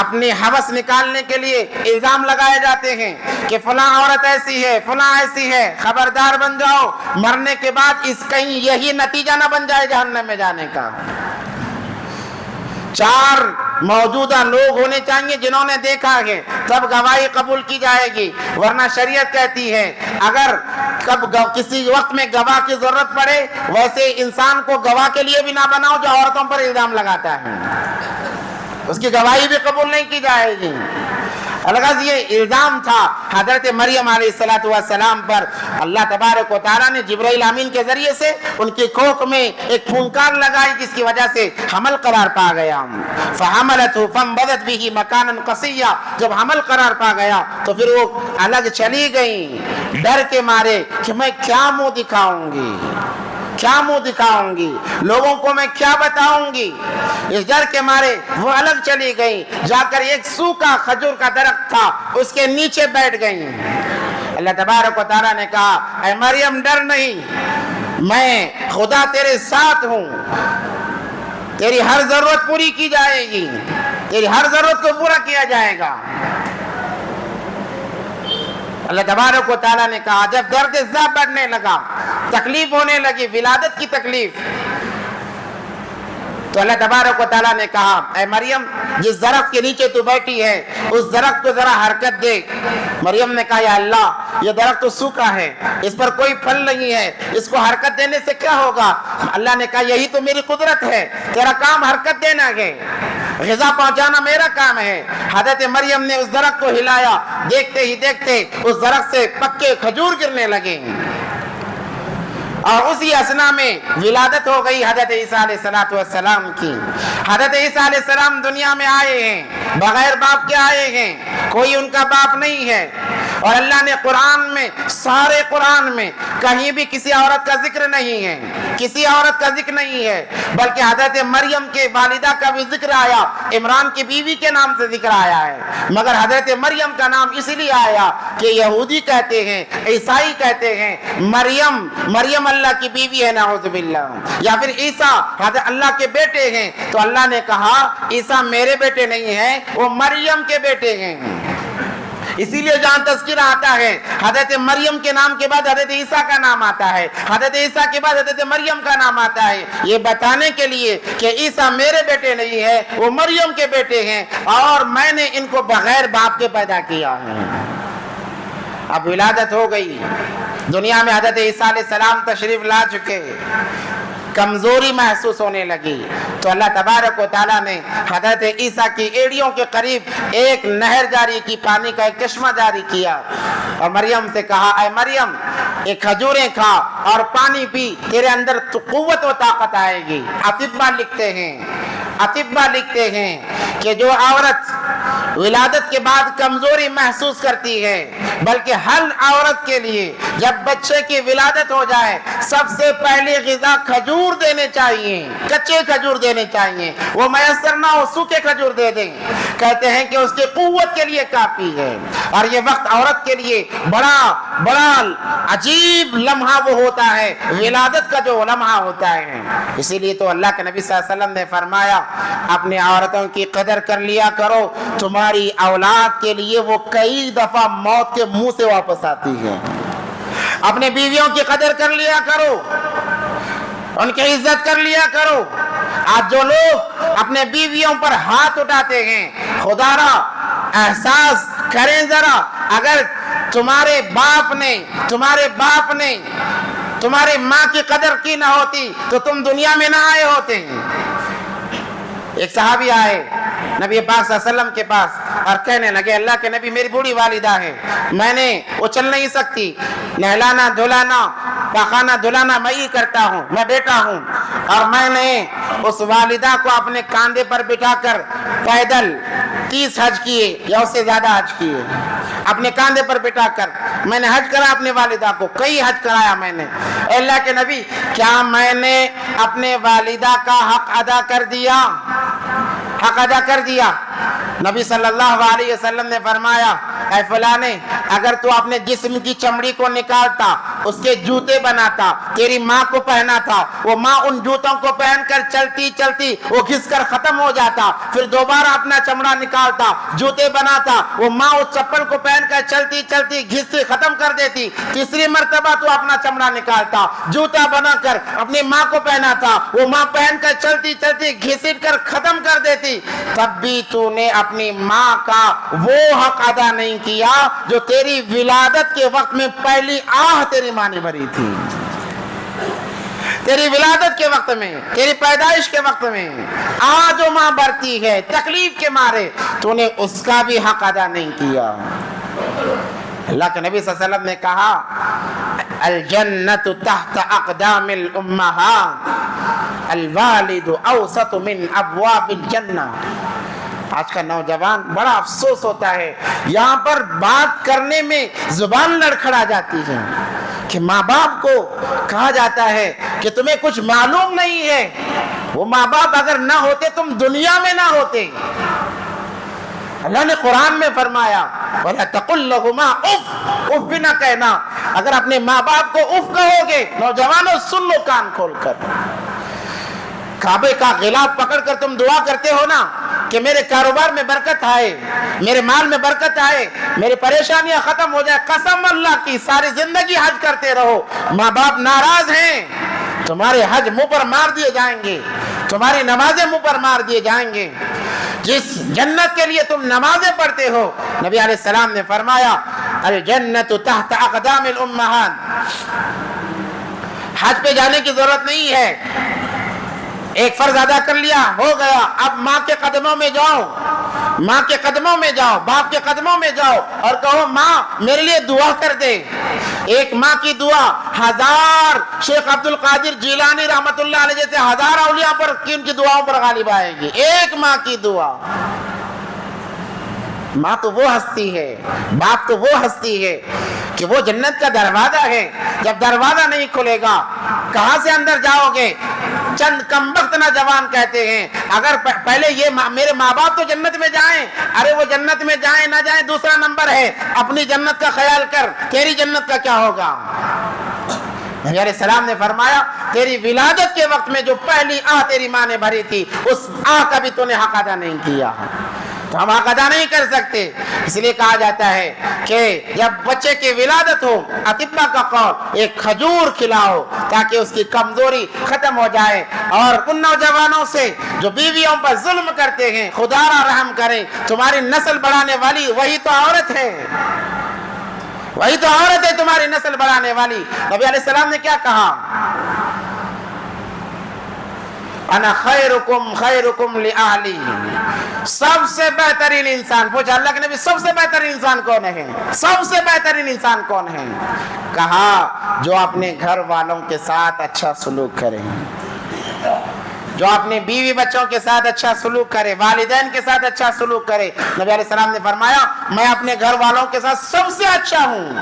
اپنی ہوس نکالنے کے لیے الزام لگائے جاتے ہیں کہ فلاں عورت ایسی ہے، فلاں ایسی ہے، خبردار بن جاؤ، مرنے کے بعد اس کہیں یہی نتیجہ نہ بن جائے جہنم میں جانے کا۔ 4 موجودہ لوگ ہونے چاہیے جنہوں نے دیکھا ہے، تب گواہی قبول کی جائے گی، ورنہ شریعت کہتی ہے اگر کسی وقت میں گواہ کی ضرورت پڑے، ویسے انسان کو گواہ کے لیے بھی نہ بناؤ جو عورتوں پر الزام لگاتا ہے، اس کی گواہی بھی قبول نہیں کی جائے گی۔ الغرض یہ الزام تھا حضرت مریم علیہ السلام پر۔ اللہ تبارک و تعالیٰ نے جبرائیل امین کے ذریعے سے ان کی کوکھ میں ایک پھونکار لگائی جس کی وجہ سے حمل قرار پا گیا۔ فحملته فانبذت به مکانا قصیا، جب حمل قرار پا گیا تو پھر وہ الگ چلی گئی ڈر کے مارے کہ میں کیا منہ دکھاؤں گی، کیا منہ دکھاؤں گی، لوگوں کو میں کیا بتاؤں گی۔ اس ڈر کے مارے وہ الگ چلی گئی، جا کر ایک سوکھا کھجور کا درخت تھا اس کے نیچے بیٹھ گئی۔ اللہ تبارک و تعالیٰ نے کہا اے مریم ڈر نہیں، میں خدا تیرے ساتھ ہوں، تیری ہر ضرورت پوری کی جائے گی، تیری ہر ضرورت کو پورا کیا جائے گا۔ اللہ تبارک و تعالیٰ نے کہا جب درد زا بڑھنے لگا، تکلیف ہونے لگی، ولادت کی تکلیف، تو اللہ تبارک و تعالیٰ نے کہا اے مریم جس درخت کے نیچے تو بیٹھی ہے اس درخت کو ذرا حرکت دے۔ مریم نے کہا یا اللہ یہ درخت تو سوکھا ہے، اس پر کوئی پھل نہیں ہے، اس کو حرکت دینے سے کیا ہوگا؟ اللہ نے کہا یہی تو میری قدرت ہے، تیرا کام حرکت دینا ہے، غذا پہنچانا میرا کام ہے۔ حضرت مریم نے اس درخت کو ہلایا، دیکھتے ہی دیکھتے اس درخت سے پکے کھجور گرنے لگے، اور اسی اثنا میں ولادت ہو گئی حضرت عیسیٰ علیہ السلام کی۔ حضرت عیسیٰ علیہ السلام دنیا میں آئے ہیں، بغیر باپ کے آئے ہیں، کوئی ان کا باپ نہیں ہے، اور اللہ نے قرآن میں، سارے قرآن میں کہیں بھی کسی عورت کا ذکر نہیں ہے، کسی عورت کا ذکر نہیں ہے، بلکہ حضرت مریم کے والدہ کا بھی ذکر آیا، عمران کی بیوی کے نام سے ذکر آیا ہے، مگر حضرت مریم کا نام اس لیے آیا کہ یہودی کہتے ہیں، عیسائی کہتے ہیں مریم اللہ کی بیوی ہے نعوذ باللہ، یا پھر عیسیٰ حضرت اللہ کے بیٹے ہیں، تو اللہ نے کہا عیسیٰ میرے بیٹے نہیں ہیں، وہ مریم کے بیٹے ہیں۔ اسی لیے جہاں تذکرہ آتا ہے حضرت مریم کے نام کے بعد حضرت عیسیٰ کا نام آتا ہے، حضرت عیسیٰ کے بعد حضرت مریم کا نام آتا ہے، یہ بتانے کے لیے کہ عیسیٰ میرے بیٹے نہیں ہے، وہ مریم کے بیٹے ہیں، اور میں نے ان کو بغیر باپ کے پیدا کیا ہے۔ اب ولادت ہو گئی، دنیا میں حضرت عیسیٰ علیہ السلام تشریف لا چکے، کمزوری محسوس ہونے لگی، تو اللہ تبارک و تعالیٰ نے حضرت عیسیٰ کی ایڑیوں کے قریب ایک نہر جاری کی، پانی کا ایک چشمہ جاری کیا، اور مریم سے کہا اے مریم ایک کھجوریں کھا اور پانی پی، تیرے اندر قوت و طاقت آئے گی۔ اطباء لکھتے ہیں کہ جو عورت ولادت کے بعد کمزوری محسوس کرتی ہے، بلکہ ہر عورت کے لیے جب بچے کی ولادت ہو جائے سب سے پہلی غذا کھجور دینے چاہیے، کچے کھجور دینے چاہیے، وہ میسر نہ ہو سوکھے کھجور دے دیں، کہتے ہیں کہ اس کی قوت کے لیے کافی ہے۔ اور یہ وقت عورت کے لیے بڑا عجیب لمحہ وہ ہوتا ہے، ولادت کا جو لمحہ ہوتا ہے، اسی لیے تو اللہ کے نبی صلی اللہ علیہ وسلم نے فرمایا اپنی عورتوں کی قدر کر لیا کرو، تمہاری اولاد کے لیے وہ کئی دفعہ موت کے منہ سے واپس آتی ہے۔ اپنے بیویوں کی قدر کر لیا کرو، ان کی عزت کر لیا کرو۔ آج جو لوگ اپنے بیویوں پر ہاتھ اٹھاتے ہیں، خدا را احساس کریں ذرا، اگر تمہارے باپ نے تمہارے ماں کی قدر کی نہ ہوتی تو تم دنیا میں نہ آئے ہوتے ہیں۔ ایک صحابی آئے نبی پاک صلی اللہ علیہ وسلم کے پاس اور کہنے لگے اللہ کے نبی میری بوڑھی والدہ ہے, میں نے وہ چل نہیں سکتی, نہلانا دھلانا پاخانہ دھلانا میں ہی کرتا ہوں, میں بیٹا ہوں, اور میں نے اس والدہ کو اپنے کاندھے پر بٹھا کر پیدل 30 حج کیے یا اس سے زیادہ حج کیے, اپنے کاندھے پر بٹھا کر میں نے حج کرا اپنے والدہ کو, کئی حج کرایا میں نے. اللہ کے نبی کیا میں نے اپنے والدہ کا حق ادا کر دیا؟ حق ادا کر دیا. نبی صلی اللہ علیہ وسلم نے فرمایا اے فلانے, اگر تو اپنے جسم کی چمڑی کو نکالتا, اس کے جوتے بناتا, تیری ماں کو پہنا تھا, وہ ماں ان جوتوں کو پہن کر چلتی چلتی وہ گھس کر ختم ہو جاتا, پھر دوبارہ اپنا چمڑا نکالتا, جوتے بناتا, وہ ماں اس چپل کو پہن کر چلتی چلتی گھس سے ختم کر دیتی, تیسری مرتبہ تو اپنا چمڑا نکالتا, جوتا بنا کر اپنی ماں کو پہنا تھا, وہ ماں پہن کر چلتی چلتی گھسیٹ کر ختم کر دیتی, تب بھی تو نے اپنی ماں کا وہ حق ادا نہیں کیا جو تیری ولادت کے وقت میں پہلی آہ تیری ماں نے بھری تھی. تیری ولادت کے وقت میں, تیری پیدائش کے وقت میں آج جو ماں بھرتی ہے تکلیف کے مارے, تو نے اس کا بھی حق ادا نہیں کیا. اللہ کے نبی صلی اللہ علیہ وسلم نے کہا الجنت تحت اقدام الامہات, الوالد اوسط من ابواب الجنہ. آج کا نوجوان بڑا افسوس ہوتا ہے, یہاں پر بات کرنے میں زبان لڑکھڑا جاتی ہے کہ ماں باپ کو کہا جاتا ہے کہ تمہیں کچھ معلوم نہیں ہے, وہ ماں باپ اگر نہ ہوتے تم دنیا میں نہ ہوتے. اللہ نے قرآن میں فرمایا وَلَا تَقُلْ لَهُمَا اُف, اف بھی نہ کہنا. اگر اپنے ماں باپ کو اف کہو گے, نوجوانوں سن لو کان کھول کر, کعبے کا غلاف پکڑ کر تم دعا کرتے ہو نا کہ میرے کاروبار میں برکت آئے, میرے مال میں برکت آئے, میری پریشانیاں ختم ہو جائے, قسم اللہ کی ساری زندگی حج کرتے رہو, ماں باپ ناراض ہیں, تمہارے حج منہ پر مار دیے جائیں گے, تمہاری نمازیں منہ پر مار دیے جائیں گے. جس جنت کے لیے تم نمازیں پڑھتے ہو, نبی علیہ السلام نے فرمایا الجنت تحت اقدام الامہات. حج پہ جانے کی ضرورت نہیں ہے, ایک فرض ادا کر لیا ہو گیا, اب ماں کے قدموں میں جاؤ, ماں کے قدموں میں جاؤ, باپ کے قدموں میں جاؤ اور کہو ماں میرے لیے دعا کر دے. ایک ماں کی دعا 1000 شیخ عبد القادر جیلانی رحمت اللہ علیہ جیسے 1000 اولیاء پر کی ان کی دعاؤں پر غالب آئے گی. ایک ماں کی دعا. ماں تو وہ ہستی ہے, باپ تو وہ ہستی ہے کہ وہ جنت کا دروازہ ہے. جب دروازہ نہیں کھلے گا کہاں سے اندر جاؤ گے؟ چند کمبخت نوجوان کہتے ہیں اگر پہلے یہ میرے ماں باپ تو جنت میں جائیں, ارے وہ جنت میں جائیں نہ جائیں دوسرا نمبر ہے, اپنی جنت کا خیال کر, تیری جنت کا کیا ہوگا؟ نبی علیہ السلام نے فرمایا تیری ولادت کے وقت میں جو پہلی آہ تیری ماں نے بھری تھی, اس آہ کا بھی تو نے حق ادا نہیں کیا. تو ہم حق ادا نہیں کر سکتے. اس لیے کہا جاتا ہے کہ جب بچے کی ولادت ہو, اطباء کا قول, ایک کھجور کھلاؤ تاکہ اس کی کمزوری ختم ہو جائے. اور ان نوجوانوں سے جو بیویوں پر ظلم کرتے ہیں خدا را رحم کریں, تمہاری نسل بڑھانے والی وہی تو عورت ہے, وہی تو عورت ہے تمہاری نسل بڑھانے والی. نبی علیہ السلام نے کیا کہا؟ انا خیرکم خیرکم لأہلی, سب سے بہترین انسان. پوچھا اللہ کے نبی سب سے بہترین انسان کون ہے؟ سب سے بہترین انسان کون ہے؟ کہا جو اپنے گھر والوں کے ساتھ اچھا سلوک کرے, جو اپنے بیوی بچوں کے ساتھ اچھا سلوک کرے, والدین کے ساتھ اچھا سلوک کرے. نبی علیہ السلام نے فرمایا میں اپنے گھر والوں کے ساتھ سب سے اچھا ہوں.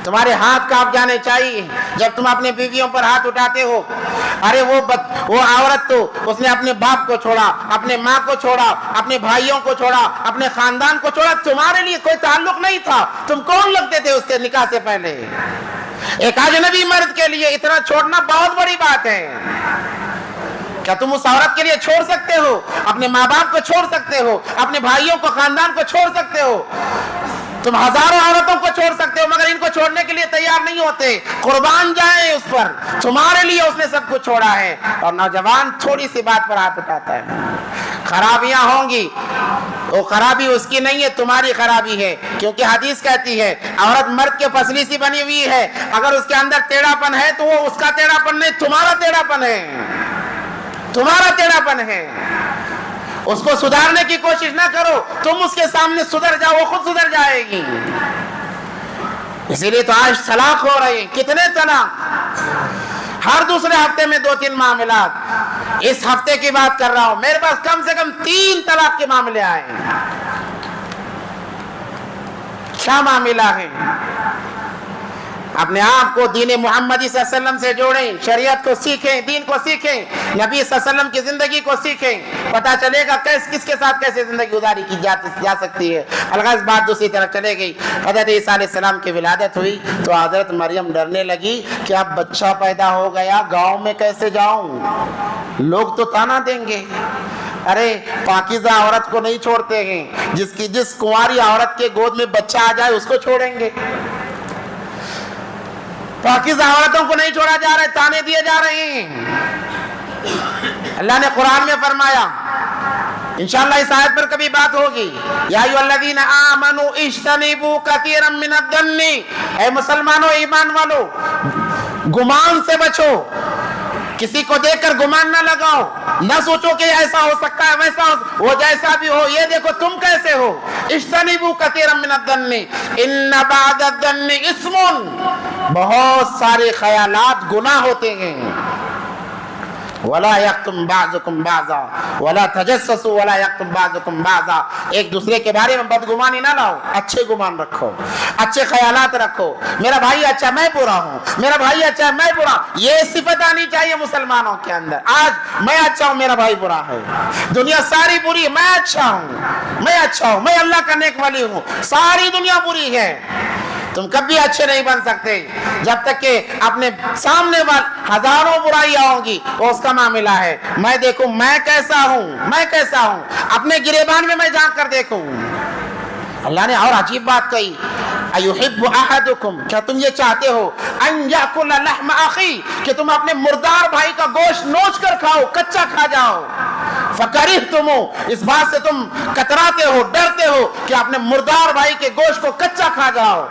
تمہارے ہاتھ کانپ جانے چاہیے جب تم اپنے بیویوں پر ہاتھ اٹھاتے ہو. ارے وہ عورت تو اس نے اپنے باپ کو چھوڑا, اپنے ماں کو چھوڑا, اپنے بھائیوں کو چھوڑا, اپنے خاندان کو چھوڑا, تمہارے لیے کوئی تعلق نہیں تھا. تم کون لگتے تھے اس سے نکاح سے پہلے؟ ایک اجنبی مرد کے لیے اتنا چھوڑنا بہت بڑی بات ہے. کیا تم اس عورت کے لیے چھوڑ سکتے ہو؟ اپنے ماں باپ کو چھوڑ سکتے ہو, اپنے بھائیوں کو, خاندان کو چھوڑ سکتے ہو. تم ہزاروں عورتوں کو چھوڑ سکتے ہو مگر ان کو چھوڑنے کے لیے تیار نہیں ہوتے. قربان جائیں اس پر, تمہارے لیے اس نے سب کچھ چھوڑا ہے. اور نوجوان تھوڑی سی بات پر ہاتھ اٹھاتا ہے. خرابیاں ہوں گی, وہ خرابی اس کی نہیں ہے, تمہاری خرابی ہے. کیونکہ حدیث کہتی ہے عورت مرد کے پسلی سی بنی ہوئی ہے, اگر اس کے اندر ٹیڑھا پن ہے تو وہ اس کا ٹیڑھا پن نہیں, تمہارا ٹیڑھا پن ہے, تمہارا ٹیڑھا پن ہے. اس کو سدھارنے کی کوشش نہ کرو، تم اس کے سامنے سدھر جاؤ، وہ خود سدھر جائے گی۔ اسی لیے تو آج طلاق ہو رہی ہیں، کتنے طلاق، ہر دوسرے ہفتے میں 2-3 معاملات۔ اس ہفتے کی بات کر رہا ہوں، میرے پاس کم سے کم 3 طلاق کے معاملے آئے ہیں۔ کیا معاملہ ہے؟ اپنے آپ کو دین محمدی صلی اللہ علیہ وسلم سے جوڑیں، شریعت کو سیکھیں، دین کو سیکھیں، نبی صلی اللہ علیہ وسلم کی زندگی کو سیکھیں، پتہ چلے گا کس کے ساتھ کیسے زندگی گزاری کی جا سکتی ہے۔ الغرض بات دوسری طرف چلے گئی، حضرت عیسیٰ علیہ السلام کی ولادت ہوئی تو حضرت مریم ڈرنے لگی کہ اب بچہ پیدا ہو گیا، گاؤں میں کیسے جاؤں، لوگ تو تانا دیں گے۔ ارے پاکیزہ عورت کو نہیں چھوڑتے ہیں، جس کنواری عورت کے گود میں بچہ آ جائے اس کو چھوڑیں گے، پاکیزہ عورتوں کو نہیں چھوڑا جا رہا ہے، تانے دیے جا رہے ہیں۔ اللہ نے قرآن میں فرمایا، انشاءاللہ اس آیت پر کبھی بات ہوگی، یا ایھا الذین آمنوا اجتنبوا کثیرا من الظن، اے مسلمانوں ایمان والو گمان سے بچو، کسی کو دیکھ کر گمان نہ لگاؤ، نہ سوچو کہ ایسا ہو سکتا ہے ویسا ہو، وہ جیسا بھی ہو یہ دیکھو تم کیسے ہو۔ اجتنبوا کثیرا من الظن ان بعض الظن اثم، بہت سارے خیالات گناہ ہوتے ہیں۔ ولا یکتم بعضکم بعضا ولا تجسسوا ولا یکتم بعضکم بعضا، ایک دوسرے کے بارے میں بدگمانی نہ لاؤ، اچھے گمان رکھو، اچھے خیالات رکھو، میرا بھائی اچھا میں برا ہوں، میرا بھائی اچھا میں برا، یہ صفت آنی چاہیے مسلمانوں کے اندر۔ آج میں اچھا ہوں میرا بھائی برا ہے، دنیا ساری بری، میں اچھا ہوں، میں اچھا ہوں، میں اللہ کا نیک ولی ہوں، ساری دنیا بری ہے۔ تم کبھی اچھے نہیں بن سکتے جب تک کہ اپنے سامنے ہزاروں برائیاں ہوں گی، وہ اس کا معاملہ ہے، میں دیکھوں میں کیسا ہوں، میں کیسا ہوں، اپنے گریبان میں جھانک کر دیکھوں۔ اللہ نے اور عجیب بات کہی، ایحب احدکم، کیا تم یہ چاہتے ہو، ان یاکل لحم اخی، کہ تم اپنے مردار بھائی کا گوشت نوچ کر کھاؤ، کچا کھا جاؤ، فکرہتم، اس بات سے تم کتراتے ہو، ڈرتے ہو کہ اپنے مردار بھائی کے گوشت کو کچا کھا جاؤ۔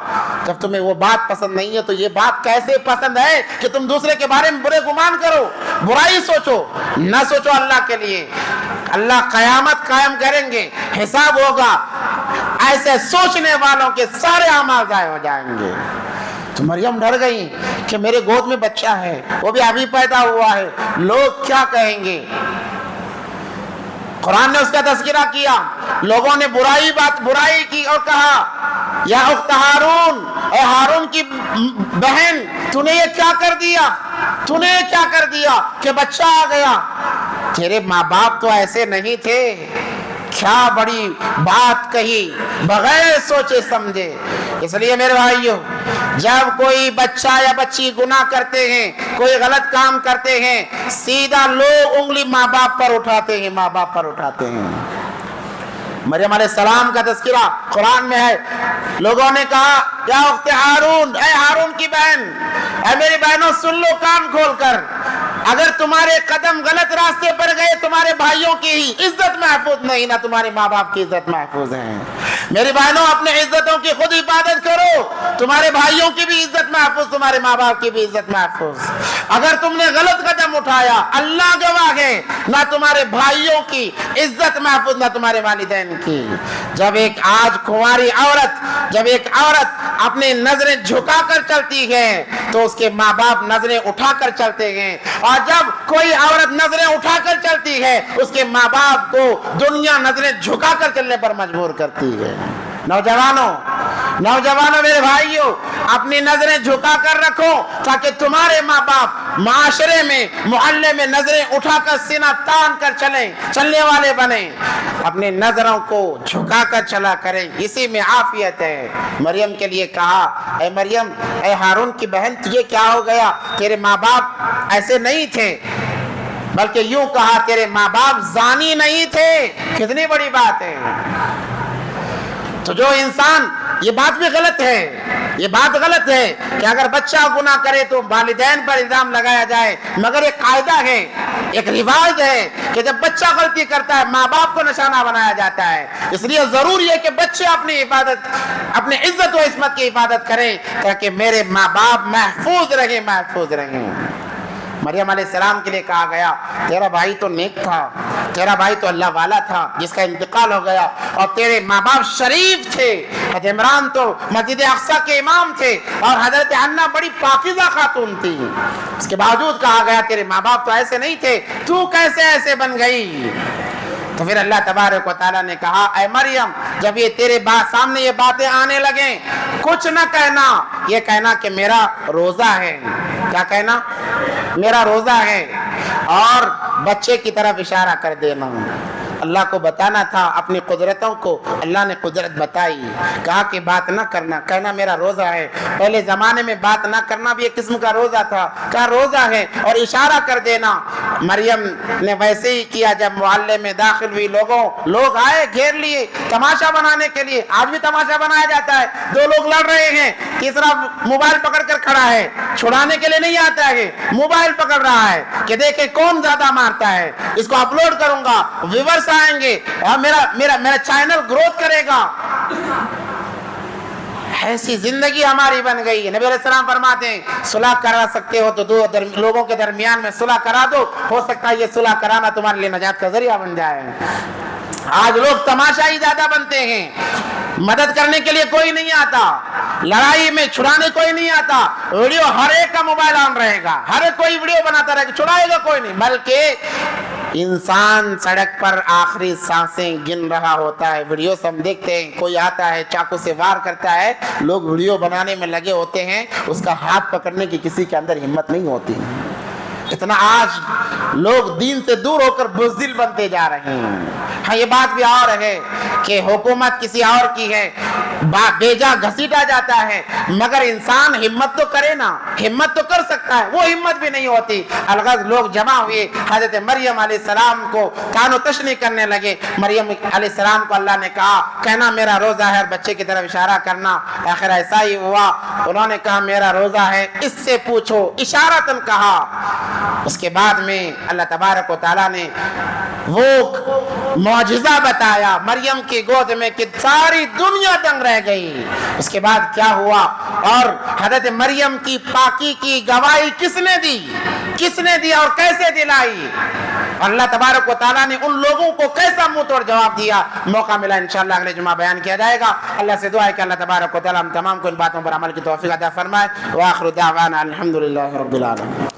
جب تمہیں وہ بات پسند نہیں ہے تو یہ بات کیسے پسند ہے کہ تم دوسرے کے بارے میں برے گمان کرو، برائی سوچو، نہ سوچو اللہ کے لیے۔ اللہ قیامت قائم کریں گے، حساب ہوگا، ایسے سوچنے والوں کے سارے اعمال ضائع ہو جائیں گے۔ تو مریم ڈر گئی کہ میرے گود میں بچہ ہے، وہ بھی ابھی پیدا ہوا ہے، لوگ کیا کہیں گے۔ قرآن نے اس کا تذکرہ کیا، لوگوں نے برائی کی اور کہا، یا اخت ہارون، اے ہارون کی بہن، تو نے یہ کیا کر دیا، تو نے یہ کیا کر دیا کہ بچہ آ گیا، تیرے ماں باپ تو ایسے نہیں تھے۔ کیا بڑی بات کہی بغیر سوچے سمجھے۔ اس لیے میرے بھائیوں، جب کوئی بچہ یا بچی گناہ کرتے ہیں، کوئی غلط کام کرتے ہیں، سیدھا لوگ انگلی ماں باپ پر اٹھاتے ہیں، ماں باپ پر اٹھاتے ہیں۔ مریم علیہ السلام کا تذکرہ قرآن میں ہے، لوگوں نے کہا، یا اخت ہارون، اے ہارون کی بہن، اے میری بہنوں سن لو کان کھول کر، اگر تمہارے قدم غلط راستے پر گئے تمہارے بھائیوں کی ہی عزت محفوظ نہیں، نہ تمہارے ماں باپ کی عزت محفوظ ہے۔ میری بہنوں اپنے عزتوں کی خود حفاظت کرو، تمہارے بھائیوں کی بھی عزت محفوظ، تمہارے ماں باپ کی بھی عزت محفوظ۔ اگر تم نے غلط قدم اٹھایا، اللہ گواہ ہے، نہ تمہارے بھائیوں کی عزت محفوظ، نہ تمہارے والدین کی۔ جب ایک عورت اپنی نظریں جھکا کر چلتی ہے تو اس کے ماں باپ نظریں اٹھا کر چلتے ہیں، اور جب کوئی عورت نظریں اٹھا کر چلتی ہے اس کے ماں باپ کو دنیا نظریں جھکا کر چلنے پر مجبور کرتی ہے۔ نوجوانوں میرے بھائیوں، اپنی نظریں جھکا کر رکھو تاکہ تمہارے ماں باپ معاشرے میں، محلے میں نظریں اٹھا کر سینہ تان کر چلنے والے بنیں، اپنی نظروں کو جھکا کر چلا کریں، اسی میں عافیت ہے۔ مریم کے لیے کہا، اے مریم، اے ہارون کی بہن، تجھے کیا ہو گیا، تیرے ماں باپ ایسے نہیں تھے، بلکہ یوں کہا تیرے ماں باپ زانی نہیں تھے۔ کتنی بڑی بات ہے۔ تو جو انسان، یہ بات بھی غلط ہے، یہ بات غلط ہے کہ اگر بچہ گناہ کرے تو والدین پر الزام لگایا جائے، مگر ایک قاعدہ ہے، ایک رواج ہے کہ جب بچہ غلطی کرتا ہے ماں باپ کو نشانہ بنایا جاتا ہے۔ اس لیے ضروری ہے کہ بچے اپنی عزت و عصمت کی حفاظت کریں تاکہ میرے ماں باپ محفوظ رہیں۔ مریم علیہ السلام کے لیے کہا گیا تیرا بھائی تو نیک تھا، تیرا بھائی تو اللہ والا تھا جس کا انتقال ہو گیا، اور تیرے ماں باپ شریف تھے، حضرت عمران تو مسجد اقصی کے امام تھے اور حضرت حنا بڑی پاکیزہ خاتون تھی، اس کے باوجود کہا گیا تیرے ماں باپ تو ایسے نہیں تھے، تو کیسے ایسے بن گئی؟ تو پھر اللہ تبارک و تعالیٰ نے کہا اے مریم جب یہ تیرے سامنے یہ باتیں آنے لگیں کچھ نہ کہنا، یہ کہنا کہ میرا روزہ ہے، کیا کہنا؟ میرا روزہ ہے، اور بچے کی طرف اشارہ کر دینا۔ اللہ کو بتانا تھا اپنی قدرتوں کو، اللہ نے قدرت بتائی، کہا کہ بات نہ کرنا، کہنا میرا روزہ ہے۔ پہلے زمانے میں بات نہ کرنا بھی ایک قسم کا روزہ تھا، کہا روزہ ہے، اور اشارہ کر دینا۔ مریم نے ویسے ہی کیا، جب محلے میں داخل ہوئی لوگ آئے گھیر لیے تماشا بنانے کے لیے، آج بھی تماشا بنایا جاتا ہے، دو لوگ لڑ رہے ہیں، تیسرا موبائل پکڑ کر کھڑا ہے، چھڑانے کے لیے نہیں آتا ہے، موبائل پکڑ رہا ہے کہ دیکھیں کون زیادہ مارتا ہے، اس کو اپلوڈ کروں گا، ویورز آئیں گے اور میرا چینل گروتھ کرے گا۔ ایسی زندگی ہماری بن گئی ہے۔ نبی علیہ السلام فرماتے ہیں صلح کرا سکتے ہو تو دو لوگوں کے درمیان میں صلح کرا دو، ہو سکتا ہے یہ صلح کرانا تمہارے لیے نجات کا ذریعہ بن جائے۔ آج لوگ تماشا ہی زیادہ بنتے ہیں، مدد کرنے کے لیے کوئی نہیں آتا، لڑائی میں چھڑانے کوئی نہیں آتا، ویڈیو ہر ایک کا موبائل آن رہے گا، ہر ایک کوئی ویڈیو بناتا رہے گا، چھڑائے گا کوئی نہیں، بلکہ انسان سڑک پر آخری سانسیں گن رہا ہوتا ہے، ویڈیو ہم دیکھتے ہیں، کوئی آتا ہے چاقو سے وار کرتا ہے، لوگ ویڈیو بنانے میں لگے ہوتے ہیں، اس کا ہاتھ پکڑنے کی کسی کے اندر ہمت نہیں ہوتی۔ اتنا آج لوگ دین سے دور ہو کر بزدل بنتے جا رہے ہیں۔ ہاں یہ بات بھی اور ہے کہ حکومت کسی اور کی ہے، بیجا گھسیٹا جاتا ہے، مگر انسان ہمت تو کرے نا، ہمت تو کر سکتا ہے، وہ ہمت بھی نہیں ہوتی۔ الغرض لوگ جمع ہوئے، حضرت مریم علیہ السلام کو تان و تشنیع کرنے لگے۔ مریم علیہ السلام کو اللہ نے کہا کہنا میرا روزہ ہے، اور بچے کی طرف اشارہ کرنا۔ آخر ایسا ہی ہوا، انہوں نے کہا میرا روزہ ہے، اس سے پوچھو، اشارتاً کہا۔ اس کے بعد میں اللہ تبارک و تعالیٰ نے وہ معجزہ بتایا مریم کی گود میں کہ ساری دنیا دنگ رہ گئی۔ اس کے بعد کیا ہوا، اور حضرت مریم کی پاکی کی گواہی کس نے دی اور کیسے دلائی؟ اللہ تبارک و تعالیٰ نے ان لوگوں کو کیسا منہ توڑ جواب دیا، موقع ملا انشاءاللہ اگلے جمعہ بیان کیا جائے گا۔ اللہ سے دعا ہے کہ اللہ تبارک و تعالیٰ ہم تمام کو ان باتوں پر عمل کی توفیق عطا فرمائے۔ وآخر دعوانا الحمدللہ رب العالمین۔